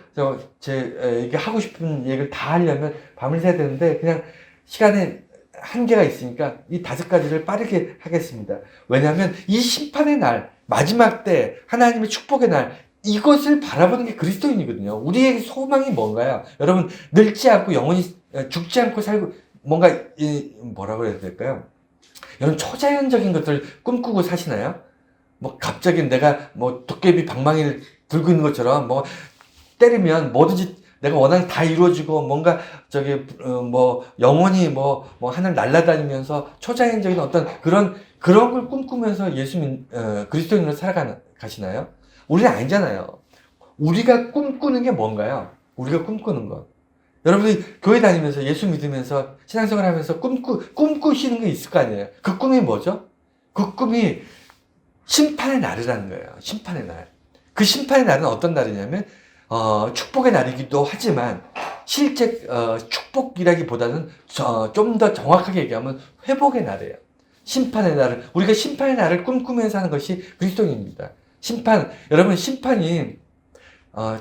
[SPEAKER 1] 이게 하고 싶은 얘기를 다 하려면 밤을 새야 되는데, 그냥 시간에 한계가 있으니까 이 5가지를 빠르게 하겠습니다. 왜냐하면 이 심판의 날, 마지막 때, 하나님의 축복의 날, 이것을 바라보는 게 그리스도인이거든요. 우리의 소망이 뭔가요? 여러분, 늙지 않고 영원히 죽지 않고 살고, 뭔가 뭐라고 해야 될까요? 여러분 초자연적인 것들 꿈꾸고 사시나요? 뭐 갑자기 내가 뭐 도깨비 방망이를 들고 있는 것처럼 뭐 때리면 뭐든지 내가 원하는 게 다 이루어지고 뭔가 저기 뭐 영원히 뭐 하늘 날아다니면서 초자연적인 어떤 그런 걸 꿈꾸면서 그리스도인으로 가시나요? 우리는 아니잖아요. 우리가 꿈꾸는 게 뭔가요? 우리가 꿈꾸는 것. 여러분이 교회 다니면서 예수 믿으면서 신앙생활 하면서 꿈꾸시는 게 있을 거 아니에요? 그 꿈이 뭐죠? 그 꿈이 심판의 날이라는 거예요. 심판의 날. 그 심판의 날은 어떤 날이냐면, 축복의 날이기도 하지만, 실제, 축복이라기보다는, 좀 더 정확하게 얘기하면 회복의 날이에요. 심판의 날을, 우리가 심판의 날을 꿈꾸면서 하는 것이 그리스도인입니다. 여러분, 심판이,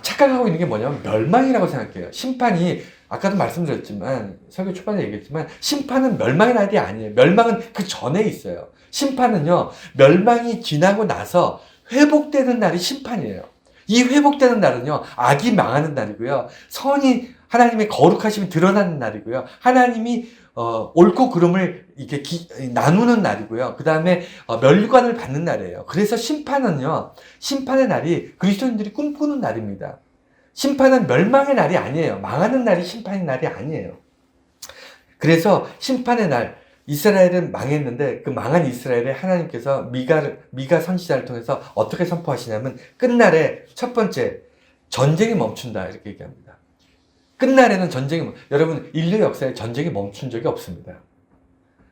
[SPEAKER 1] 착각하고 있는 게 뭐냐면 멸망이라고 생각해요. 심판이, 아까도 말씀드렸지만, 설교 초반에 얘기했지만, 심판은 멸망의 날이 아니에요. 멸망은 그 전에 있어요. 심판은요, 멸망이 지나고 나서 회복되는 날이 심판이에요. 이 회복되는 날은요, 악이 망하는 날이고요, 하나님의 거룩하심이 드러나는 날이고요, 하나님이 옳고 그름을 이렇게 나누는 날이고요. 그 다음에 멸관을 받는 날이에요. 그래서 심판의 날이 그리스도인들이 꿈꾸는 날입니다. 심판은 멸망의 날이 아니에요. 망하는 날이 심판의 날이 아니에요. 그래서 심판의 날, 이스라엘은 망했는데 그 망한 이스라엘에 하나님께서 미가 선지자를 통해서 어떻게 선포하시냐면 끝날에 첫 번째 전쟁이 멈춘다 이렇게 얘기합니다. 끝날에는 여러분 인류 역사에 전쟁이 멈춘 적이 없습니다.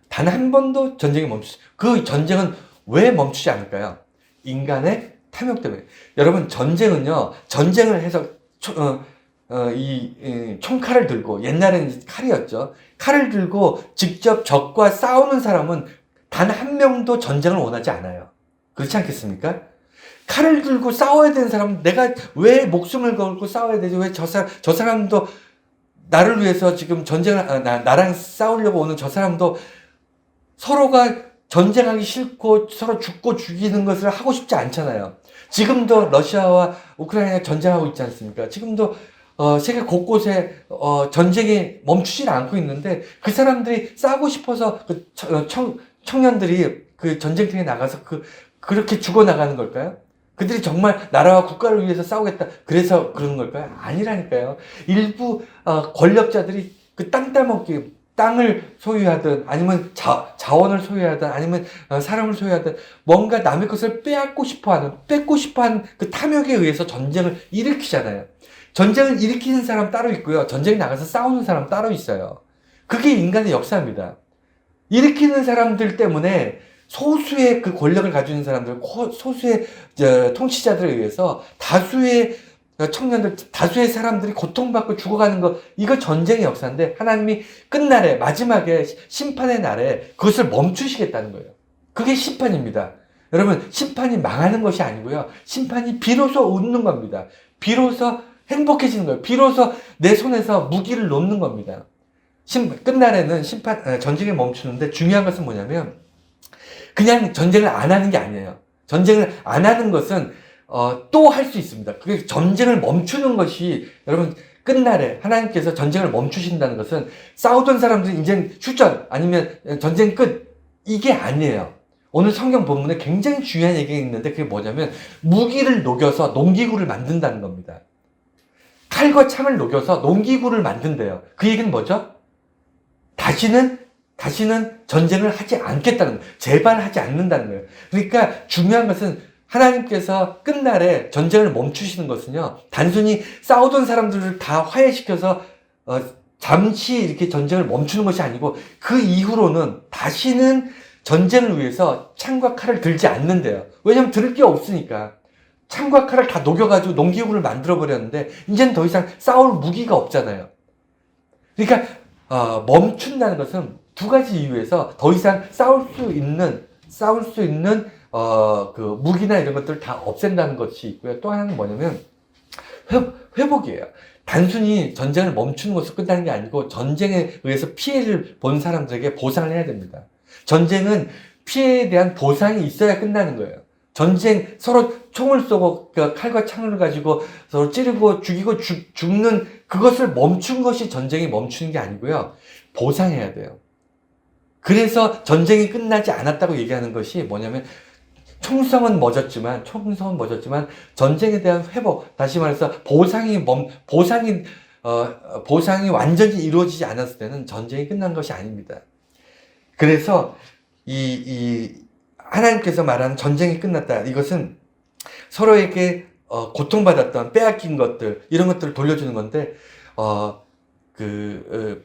[SPEAKER 1] 단 한 번도 전쟁이 그 전쟁은 왜 멈추지 않을까요? 인간의 탐욕 때문에. 여러분 전쟁을 해서 총칼을 들고, 옛날에는 칼이었죠. 칼을 들고 직접 적과 싸우는 사람은 단 한 명도 전쟁을 원하지 않아요. 그렇지 않겠습니까? 칼을 들고 싸워야 되는 사람은 내가 왜 목숨을 걸고 싸워야 되지? 왜 저 사람도 나를 위해서 지금 나랑 싸우려고 오는 저 사람도 서로가 전쟁하기 싫고 서로 죽고 죽이는 것을 하고 싶지 않잖아요. 지금도 러시아와 우크라이나 전쟁하고 있지 않습니까? 지금도 세계 곳곳에 전쟁이 멈추질 않고 있는데 그 사람들이 싸우고 싶어서 그 청년들이 그 전쟁터에 나가서 그렇게 죽어나가는 걸까요? 그들이 정말 나라와 국가를 위해서 싸우겠다 그래서 그러는 걸까요? 아니라니까요. 일부 권력자들이 그 땅 따먹기, 땅을 소유하든 아니면 자원을 소유하든 아니면 사람을 소유하든 뭔가 남의 것을 뺏고 싶어하는 그 탐욕에 의해서 전쟁을 일으키잖아요. 전쟁을 일으키는 사람 따로 있고요. 전쟁에 나가서 싸우는 사람 따로 있어요. 그게 인간의 역사입니다. 일으키는 사람들 때문에 소수의 그 권력을 가지고 있는 사람들, 소수의 통치자들에 의해서 다수의 청년들, 다수의 사람들이 고통받고 죽어가는 거, 이거 전쟁의 역사인데 하나님이 끝날에, 마지막에 심판의 날에 그것을 멈추시겠다는 거예요. 그게 심판입니다. 여러분, 심판이 망하는 것이 아니고요. 심판이 비로소 웃는 겁니다. 비로소 행복해지는 거예요. 비로소 내 손에서 무기를 놓는 겁니다. 끝날에는 전쟁이 멈추는데 중요한 것은 뭐냐면, 그냥 전쟁을 안 하는 게 아니에요. 전쟁을 안 하는 것은, 또 할 수 있습니다. 그게 전쟁을 멈추는 것이, 여러분, 끝날에 하나님께서 전쟁을 멈추신다는 것은 싸우던 사람들이 이제 휴전, 아니면 전쟁 끝, 이게 아니에요. 오늘 성경 본문에 굉장히 중요한 얘기가 있는데 그게 뭐냐면, 무기를 녹여서 농기구를 만든다는 겁니다. 칼과 창을 녹여서 농기구를 만든대요. 그 얘기는 뭐죠? 다시는 전쟁을 하지 않겠다는 거예요. 재발하지 않는다는 거예요. 그러니까 중요한 것은 하나님께서 끝날에 전쟁을 멈추시는 것은요, 단순히 싸우던 사람들을 다 화해시켜서 잠시 이렇게 전쟁을 멈추는 것이 아니고 그 이후로는 다시는 전쟁을 위해서 창과 칼을 들지 않는데요. 왜냐하면 들을 게 없으니까. 창과 칼을 다 녹여가지고 농기구를 만들어버렸는데 이제는 더 이상 싸울 무기가 없잖아요. 그러니까 멈춘다는 것은 두 가지 이유에서 더 이상 싸울 수 있는 그 무기나 이런 것들을 다 없앤다는 것이 있고요. 또 하나는 뭐냐면 회복이에요. 단순히 전쟁을 멈추는 것으로 끝나는 게 아니고 전쟁에 의해서 피해를 본 사람들에게 보상을 해야 됩니다. 전쟁은 피해에 대한 보상이 있어야 끝나는 거예요. 전쟁, 서로 총을 쏘고 칼과 창을 가지고 서로 찌르고 죽이고 죽는 그것을 멈춘 것이 전쟁이 멈추는 게 아니고요. 보상해야 돼요. 그래서 전쟁이 끝나지 않았다고 얘기하는 것이 뭐냐면 총성은 멎었지만 전쟁에 대한 회복, 다시 말해서 보상이 완전히 이루어지지 않았을 때는 전쟁이 끝난 것이 아닙니다. 그래서 이 하나님께서 말하는 전쟁이 끝났다. 이것은 서로에게 고통받았던 빼앗긴 것들, 이런 것들을 돌려주는 건데,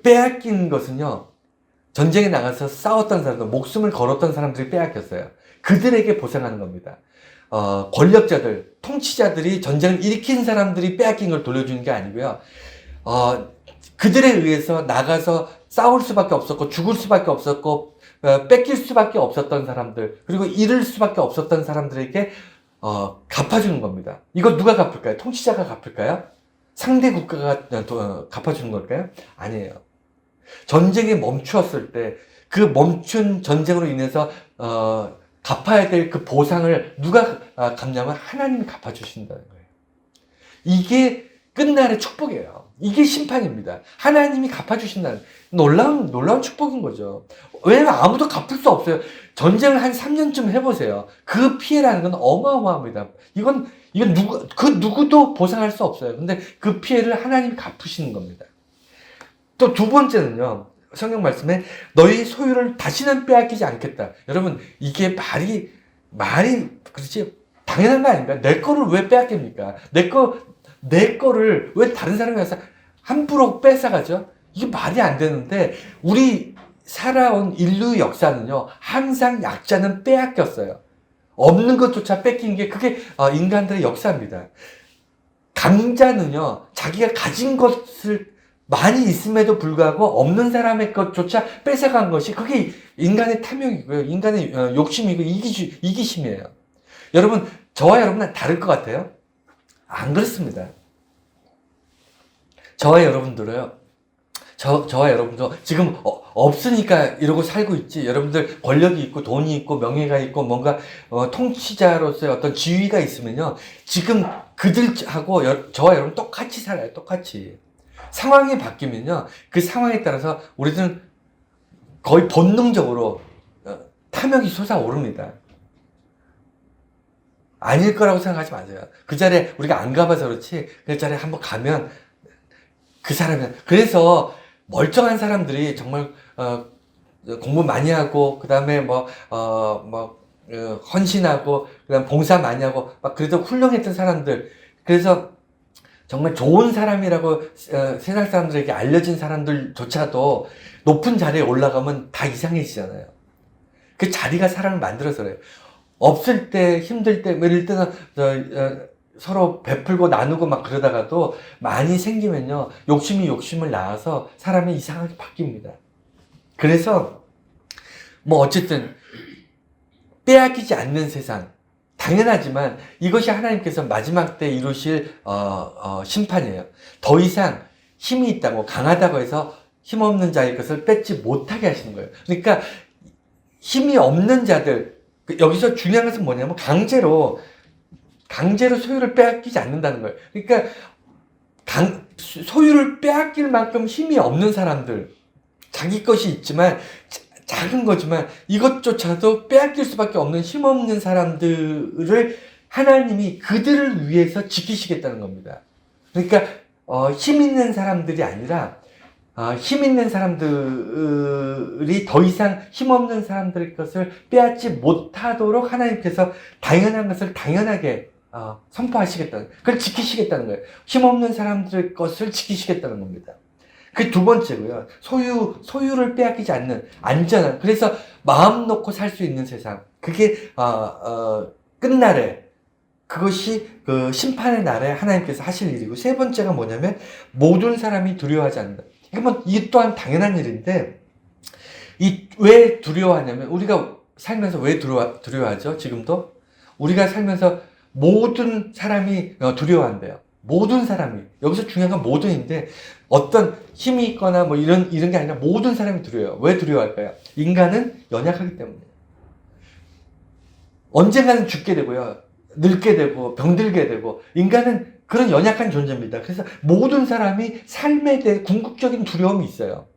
[SPEAKER 1] 빼앗긴 것은요, 전쟁에 나가서 싸웠던 사람들, 목숨을 걸었던 사람들이 빼앗겼어요. 그들에게 보상하는 겁니다. 권력자들, 통치자들이 전쟁을 일으킨 사람들이 빼앗긴 걸 돌려주는 게 아니고요. 그들에 의해서 나가서 싸울 수밖에 없었고, 죽을 수밖에 없었고, 뺏길 수밖에 없었던 사람들, 그리고 잃을 수밖에 없었던 사람들에게 갚아주는 겁니다. 이거 누가 갚을까요? 통치자가 갚을까요? 상대 국가가 갚아주는 걸까요? 아니에요. 전쟁이 멈추었을 때 그 멈춘 전쟁으로 인해서 갚아야 될 그 보상을 누가 갚냐면 하나님이 갚아주신다는 거예요. 이게 끝날의 축복이에요. 이게 심판입니다. 하나님이 갚아주신다는 놀라운 축복인 거죠. 왜냐면 아무도 갚을 수 없어요. 전쟁을 한 3년쯤 해보세요. 그 피해라는 건 어마어마합니다. 이건 누구도 보상할 수 없어요. 근데 그 피해를 하나님이 갚으시는 겁니다. 또 두 번째는요, 성경 말씀에 너희 소유를 다시는 빼앗기지 않겠다. 여러분, 이게 말이 그렇지 당연한 거 아닙니까? 내 거를 왜 빼앗깁니까? 내 거를 왜 다른 사람이 와서 함부로 뺏어가죠? 이게 말이 안 되는데, 우리 살아온 인류 역사는요, 항상 약자는 빼앗겼어요. 없는 것조차 뺏긴 게 그게 인간들의 역사입니다. 강자는요, 자기가 가진 것을 많이 있음에도 불구하고 없는 사람의 것조차 뺏어간 것이 그게 인간의 탐욕이고요. 인간의 욕심이고 이기심이에요. 여러분, 저와 여러분은 다를 것 같아요? 안 그렇습니다. 저와 여러분도 지금 없으니까 이러고 살고 있지. 여러분들 권력이 있고 돈이 있고 명예가 있고 뭔가 통치자로서의 어떤 지위가 있으면요, 지금 그들하고 저와 여러분 똑같이 살아요. 똑같이. 상황이 바뀌면요, 그 상황에 따라서 우리들은 거의 본능적으로 탐욕이 솟아오릅니다. 아닐 거라고 생각하지 마세요. 그 자리에 우리가 안 가봐서 그렇지, 그 자리에 한번 가면 그 사람은, 그래서 멀쩡한 사람들이 정말 공부 많이 하고, 그 다음에 헌신하고, 그 다음 봉사 많이 하고, 막 그래도 훌륭했던 사람들, 그래서 정말 좋은 사람이라고 세상 사람들에게 알려진 사람들조차도 높은 자리에 올라가면 다 이상해지잖아요. 그 자리가 사람을 만들어서 그래요. 없을 때, 힘들 때, 이럴 때는 서로 베풀고 나누고 막 그러다가도 많이 생기면요, 욕심을 낳아서 사람이 이상하게 바뀝니다. 그래서 어쨌든 빼앗기지 않는 세상, 당연하지만 이것이 하나님께서 마지막 때 이루실 심판이에요. 더 이상 힘이 있다고, 강하다고 해서 힘없는 자의 것을 뺏지 못하게 하시는 거예요. 그러니까 힘이 없는 자들, 여기서 중요한 것은 뭐냐면 강제로 소유를 빼앗기지 않는다는 거예요. 그러니까 소유를 빼앗길 만큼 힘이 없는 사람들, 자기 것이 있지만 작은 거지만 이것조차도 빼앗길 수밖에 없는 힘없는 사람들을 하나님이 그들을 위해서 지키시겠다는 겁니다. 그러니까 힘 있는 사람들이 아니라 힘 있는 사람들이 더 이상 힘없는 사람들의 것을 빼앗지 못하도록 하나님께서 당연한 것을 당연하게 선포하시겠다는, 그걸 지키시겠다는 거예요. 힘없는 사람들의 것을 지키시겠다는 겁니다. 그 두 번째고요. 소유를 빼앗기지 않는 안전한, 그래서 마음 놓고 살 수 있는 세상. 그게 끝날에, 그것이 그 심판의 날에 하나님께서 하실 일이고, 세 번째가 뭐냐면 모든 사람이 두려워하지 않는다. 이 또한 당연한 일인데, 왜 두려워하냐면, 우리가 살면서 왜 두려워하죠? 지금도 우리가 살면서 모든 사람이 두려워한대요. 모든 사람이, 여기서 중요한 건 모든인데, 어떤 힘이 있거나 이런 게 아니라 모든 사람이 두려워요. 왜 두려워할까요? 인간은 연약하기 때문에. 언젠가는 죽게 되고요, 늙게 되고, 병들게 되고, 인간은 그런 연약한 존재입니다. 그래서 모든 사람이 삶에 대해 궁극적인 두려움이 있어요.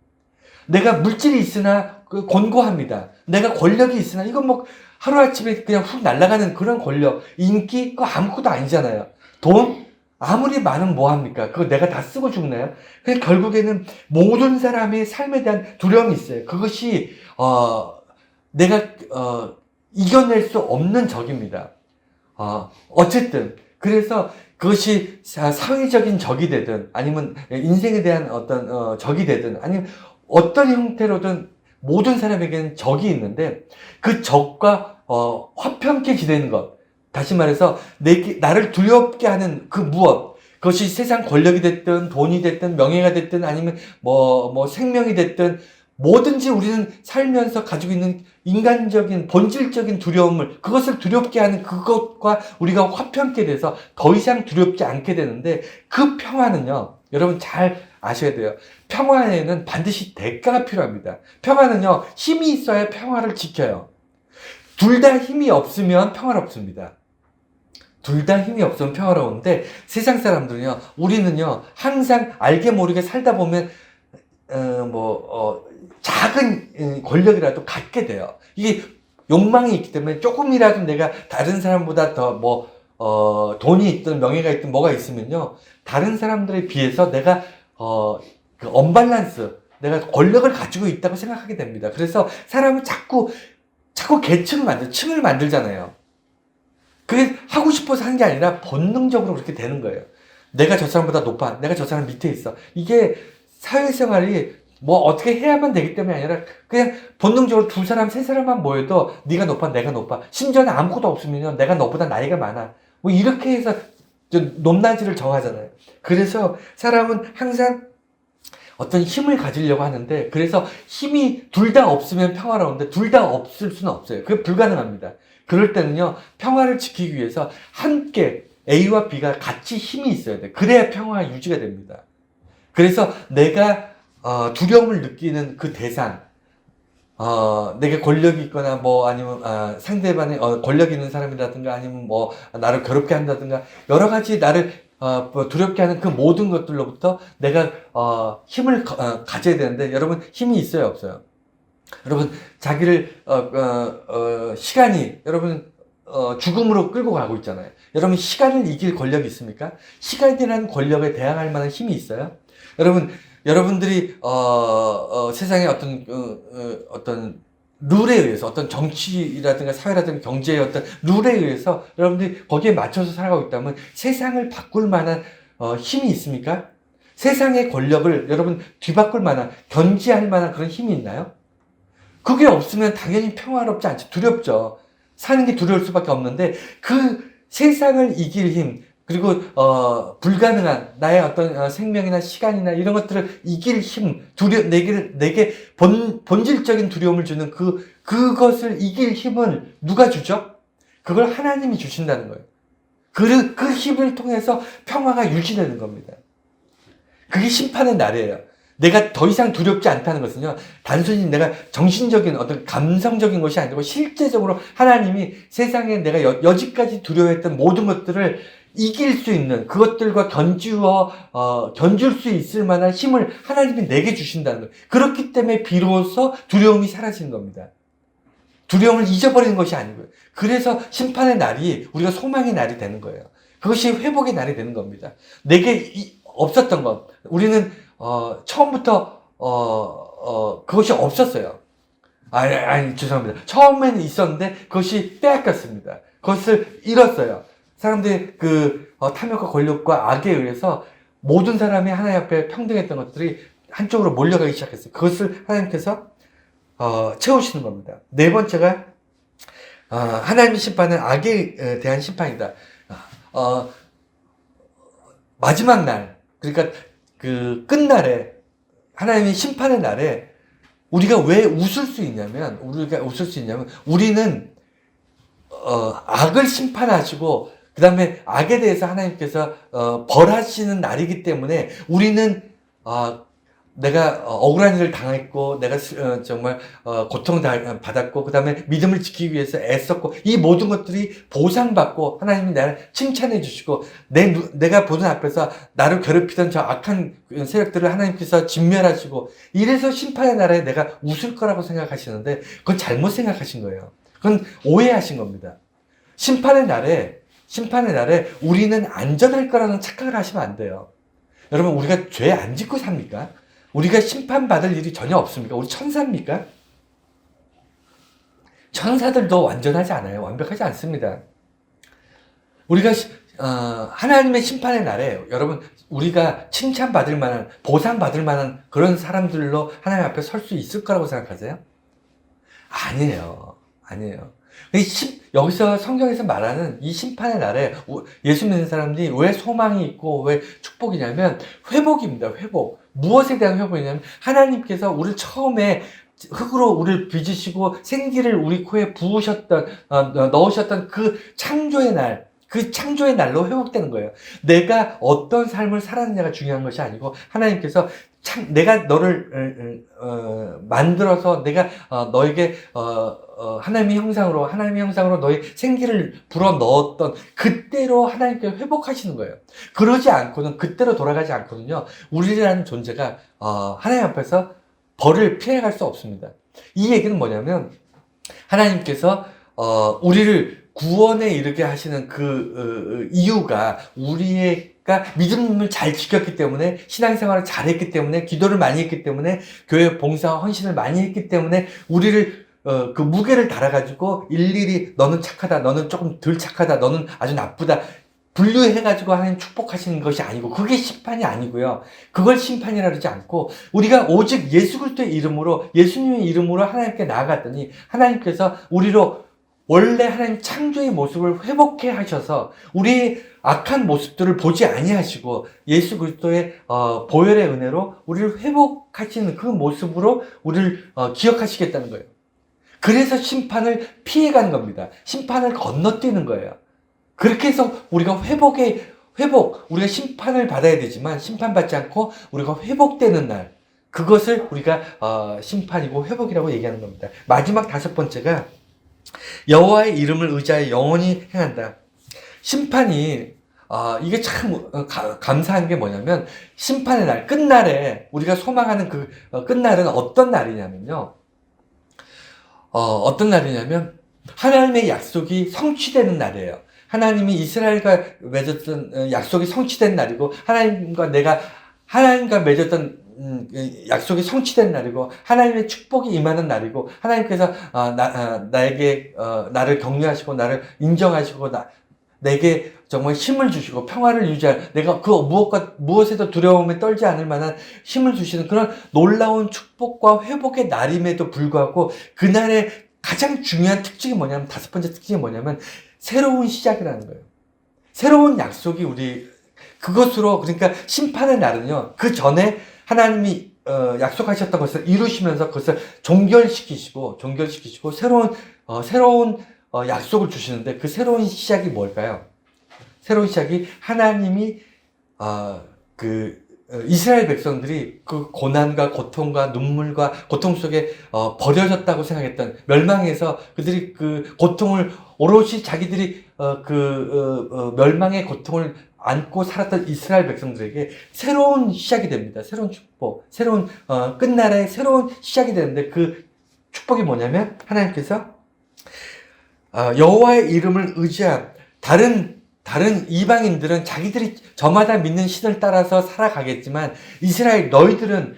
[SPEAKER 1] 내가 물질이 있으나 곤고합니다. 내가 권력이 있으나 이건 뭐 하루아침에 그냥 훅 날아가는 그런 권력, 인기 그거 아무것도 아니잖아요. 돈 아무리 많으면 뭐합니까? 그거 내가 다 쓰고 죽나요? 그래서 결국에는 모든 사람의 삶에 대한 두려움이 있어요. 그것이 내가 이겨낼 수 없는 적입니다. 어쨌든 그래서 그것이 사회적인 적이 되든 아니면 인생에 대한 어떤 적이 되든 아니면 어떤 형태로든 모든 사람에게는 적이 있는데 그 적과 화평케 지내는 것, 다시 말해서 나를 두렵게 하는 그 무엇, 그것이 세상 권력이 됐든 돈이 됐든 명예가 됐든 아니면 뭐 생명이 됐든 뭐든지 우리는 살면서 가지고 있는 인간적인 본질적인 두려움을, 그것을 두렵게 하는 그것과 우리가 화평케 돼서 더 이상 두렵지 않게 되는데, 그 평화는요 여러분 잘 아셔야 돼요. 평화에는 반드시 대가가 필요합니다. 평화는요 힘이 있어야 평화를 지켜요. 둘 다 힘이 없으면 평화롭습니다. 둘 다 힘이 없으면 평화로운데, 세상 사람들은요, 우리는요 항상 알게 모르게 살다 보면 작은 권력이라도 갖게 돼요. 이게 욕망이 있기 때문에 조금이라도 내가 다른 사람보다 더 돈이 있든 명예가 있든 뭐가 있으면요, 다른 사람들에 비해서 내가 그 언밸런스, 내가 권력을 가지고 있다고 생각하게 됩니다. 그래서 사람은 자꾸 층을 만들잖아요. 그게 하고 싶어서 하는 게 아니라 본능적으로 그렇게 되는 거예요. 내가 저 사람보다 높아, 내가 저 사람 밑에 있어. 이게 사회생활이 뭐 어떻게 해야만 되기 때문이 아니라 그냥 본능적으로 두 사람, 세 사람만 모여도 네가 높아, 내가 높아. 심지어는 아무것도 없으면 내가 너보다 나이가 많아. 뭐 이렇게 해서 높낮이를 정하잖아요. 그래서 사람은 항상 어떤 힘을 가지려고 하는데, 그래서 힘이 둘 다 없으면 평화로운데 둘 다 없을 수는 없어요. 그게 불가능합니다. 그럴 때는요, 평화를 지키기 위해서 함께 A와 B가 같이 힘이 있어야 돼. 그래야 평화가 유지가 됩니다. 그래서 내가 두려움을 느끼는 그 대상, 내게 권력이 있거나 뭐 아니면 상대방의 권력 있는 사람이라든가 아니면 뭐 나를 괴롭게 한다든가 여러 가지 나를 두렵게 하는 그 모든 것들로부터 내가 힘을 가져야 되는데, 여러분 힘이 있어요, 없어요? 여러분 자기를 시간이 여러분 죽음으로 끌고 가고 있잖아요. 여러분 시간을 이길 권력이 있습니까? 시간이라는 권력에 대항할 만한 힘이 있어요? 여러분들이 세상의 어떤 룰에 의해서, 어떤 정치라든가 사회라든가 경제의 어떤 룰에 의해서 여러분들이 거기에 맞춰서 살아가고 있다면 세상을 바꿀 만한 힘이 있습니까? 세상의 권력을 여러분 뒤바꿀 만한, 견지할 만한 그런 힘이 있나요? 그게 없으면 당연히 평화롭지 않죠. 두렵죠. 사는 게 두려울 수밖에 없는데, 그 세상을 이길 힘, 그리고 불가능한 나의 어떤 생명이나 시간이나 이런 것들을 이길 힘, 내게 본질적인 두려움을 주는 그것을 이길 힘은 누가 주죠? 그걸 하나님이 주신다는 거예요. 그 힘을 통해서 평화가 유지되는 겁니다. 그게 심판의 날이에요. 내가 더 이상 두렵지 않다는 것은요, 단순히 내가 정신적인 어떤 감성적인 것이 아니고 실제적으로 하나님이 세상에 내가 여지까지 두려워했던 모든 것들을 이길 수 있는, 그것들과 견줄 수 있을 만한 힘을 하나님이 내게 주신다는 거예요. 그렇기 때문에 비로소 두려움이 사라지는 겁니다. 두려움을 잊어버리는 것이 아니고요. 그래서 심판의 날이 우리가 소망의 날이 되는 거예요. 그것이 회복의 날이 되는 겁니다. 내게 없었던 것, 우리는 처음부터 그것이 없었어요. 아니 죄송합니다. 처음에는 있었는데 그것이 빼앗겼습니다. 그것을 잃었어요. 사람들이 탐욕과 권력과 악에 의해서 모든 사람이 하나님 앞에 평등했던 것들이 한쪽으로 몰려가기 시작했어요. 그것을 하나님께서 채우시는 겁니다. 네 번째가 하나님의 심판은 악에 대한 심판이다. 마지막 날, 그러니까 그 끝날에, 하나님의 심판의 날에 우리가 왜 웃을 수 있냐면, 우리는 악을 심판하시고 그 다음에 악에 대해서 하나님께서 벌하시는 날이기 때문에 우리는 내가 억울한 일을 당했고 내가 정말 고통 받았고 그 다음에 믿음을 지키기 위해서 애썼고 이 모든 것들이 보상받고 하나님이 나를 칭찬해 주시고 내가 보는 앞에서 나를 괴롭히던 저 악한 세력들을 하나님께서 진멸하시고 이래서 심판의 날에 내가 웃을 거라고 생각하시는데 그건 잘못 생각하신 거예요. 그건 오해하신 겁니다. 심판의 날에 우리는 안전할 거라는 착각을 하시면 안 돼요. 여러분, 우리가 죄 안 짓고 삽니까? 우리가 심판받을 일이 전혀 없습니까? 우리 천사입니까? 천사들도 완전하지 않아요. 완벽하지 않습니다. 우리가 하나님의 심판의 날에 여러분, 우리가 칭찬받을 만한, 보상받을 만한 그런 사람들로 하나님 앞에 설 수 있을 거라고 생각하세요? 아니에요. 여기서 성경에서 말하는 이 심판의 날에 예수 믿는 사람들이 왜 소망이 있고 왜 축복이냐면 회복입니다. 회복. 무엇에 대한 회복이냐면 하나님께서 우리를 처음에 흙으로 우리를 빚으시고 생기를 우리 코에 부으셨던 넣으셨던 그 창조의 날로 회복되는 거예요. 내가 어떤 삶을 살았느냐가 중요한 것이 아니고 하나님께서 내가 너를 만들어서 내가 너에게 하나님의 형상으로 너의 생기를 불어 넣었던 그때로 하나님께 회복하시는 거예요. 그러지 않고는 그때로 돌아가지 않거든요. 우리라는 존재가 하나님 앞에서 벌을 피해갈 수 없습니다. 이 얘기는 뭐냐면 하나님께서 우리를 구원에 이르게 하시는 그 이유가 우리가 믿음을 잘 지켰기 때문에 신앙생활을 잘했기 때문에 기도를 많이 했기 때문에 교회 봉사와 헌신을 많이 했기 때문에 우리를 그 무게를 달아가지고 일일이 너는 착하다, 너는 조금 덜 착하다, 너는 아주 나쁘다 분류해가지고 하나님 축복하시는 것이 아니고 그게 심판이 아니고요. 그걸 심판이라 그러지 않고 우리가 오직 예수 그리스도의 이름으로 예수님의 이름으로 하나님께 나아갔더니 하나님께서 우리로 원래 하나님 창조의 모습을 회복해 하셔서 우리의 악한 모습들을 보지 아니하시고 예수 그리스도의 보혈의 은혜로 우리를 회복하시는 그 모습으로 우리를 기억하시겠다는 거예요. 그래서 심판을 피해가는 겁니다. 심판을 건너뛰는 거예요. 그렇게 해서 우리가 우리가 심판을 받아야 되지만 심판받지 않고 우리가 회복되는 날, 그것을 우리가 심판이고 회복이라고 얘기하는 겁니다. 마지막 5번째가 여호와의 이름을 의지하여 영원히 행한다. 심판이 이게 참 감사한 게 뭐냐면 심판의 날, 끝날에 우리가 소망하는 그 끝날은 어떤 날이냐면요. 어떤 날이냐면 하나님의 약속이 성취되는 날이에요. 하나님이 이스라엘과 맺었던 약속이 성취된 날이고 하나님과 맺었던 약속이 성취된 날이고 하나님의 축복이 임하는 날이고 하나님께서 나에게 나를 격려하시고 나를 인정하시고 내게 정말 힘을 주시고 평화를 유지할 내가 그 무엇에도 두려움에 떨지 않을 만한 힘을 주시는 그런 놀라운 축복과 회복의 날임에도 불구하고 그날의 가장 중요한 특징이 뭐냐면 5번째 특징이 뭐냐면 새로운 시작이라는 거예요. 새로운 약속이 그것으로 그러니까 심판의 날은요. 그 전에 하나님이 약속하셨던 것을 이루시면서 그것을 종결시키시고 새로운 약속을 주시는데 그 새로운 시작이 뭘까요? 새로운 시작이 하나님이 이스라엘 백성들이 그 고난과 고통과 눈물과 고통 속에 버려졌다고 생각했던 멸망에서 그들이 그 고통을 오롯이 자기들이 멸망의 고통을 안고 살았던 이스라엘 백성들에게 새로운 시작이 됩니다. 새로운 축복, 새로운 끝날에 새로운 시작이 되는데 그 축복이 뭐냐면 하나님께서 여호와의 이름을 의지한 다른 이방인들은 자기들이 저마다 믿는 신을 따라서 살아가겠지만 이스라엘 너희들은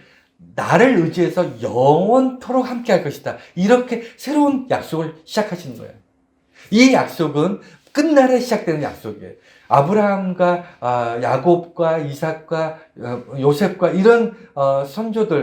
[SPEAKER 1] 나를 의지해서 영원토록 함께 할 것이다. 이렇게 새로운 약속을 시작하시는 거예요. 이 약속은 끝날에 시작되는 약속이에요. 아브라함과 야곱과 이삭과 요셉과 이런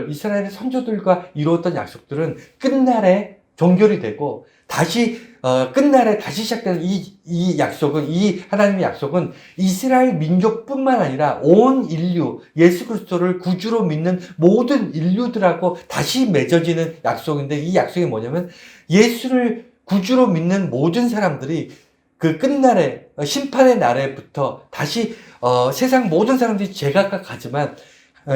[SPEAKER 1] 이스라엘의 선조들과 이루었던 약속들은 끝날에 종결이 되고 다시 끝날에 다시 시작되는 이 약속은 이 하나님의 약속은 이스라엘 민족뿐만 아니라 온 인류 예수 그리스도를 구주로 믿는 모든 인류들하고 다시 맺어지는 약속인데 이 약속이 뭐냐면 예수를 구주로 믿는 모든 사람들이 그 끝날에 심판의 날에부터 다시 세상 모든 사람들이 제각각 가지만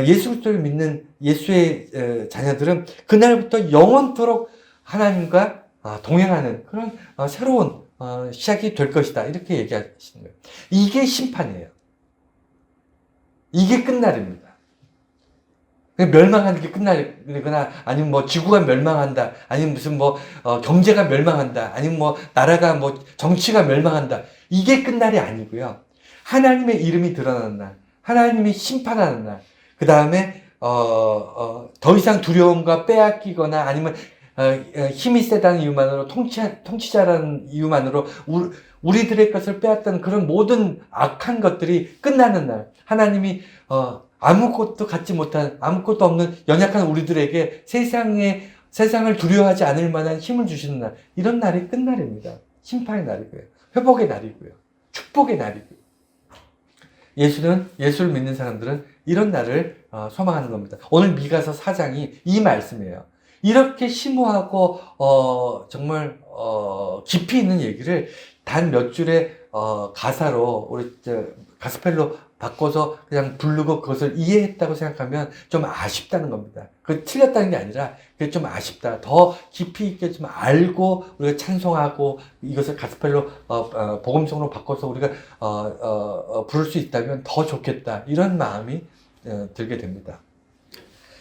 [SPEAKER 1] 예수 그리스도를 믿는 예수의 자녀들은 그날부터 영원토록 하나님과 동행하는 그런 새로운 시작이 될 것이다. 이렇게 얘기하시는 거예요. 이게 심판이에요. 이게 끝날입니다. 멸망하는 게 끝나거나, 아니면 뭐 지구가 멸망한다, 아니면 무슨 뭐 경제가 멸망한다, 아니면 뭐 나라가 뭐 정치가 멸망한다. 이게 끝날이 아니고요. 하나님의 이름이 드러나는 날, 하나님이 심판하는 날, 그 다음에 더 이상 두려움과 빼앗기거나 아니면 힘이 세다는 이유만으로 통치자라는 이유만으로 우리들의 것을 빼앗던 그런 모든 악한 것들이 끝나는 날, 하나님이 아무것도 갖지 못한, 아무것도 없는 연약한 우리들에게 세상을 두려워하지 않을 만한 힘을 주시는 날, 이런 날이 끝날입니다. 심판의 날이고요. 회복의 날이고요. 축복의 날이고요. 예수를 믿는 사람들은 이런 날을 소망하는 겁니다. 오늘 미가서 4장이 이 말씀이에요. 이렇게 심오하고 정말 깊이 있는 얘기를 단 몇 줄의 가사로 우리 가스펠로 바꿔서 그냥 부르고 그것을 이해했다고 생각하면 좀 아쉽다는 겁니다. 그 틀렸다는 게 아니라 그게 좀 아쉽다. 더 깊이 있게 좀 알고 우리가 찬송하고 이것을 가스펠로 복음성으로 바꿔서 우리가 부를 수 있다면 더 좋겠다. 이런 마음이 들게 됩니다.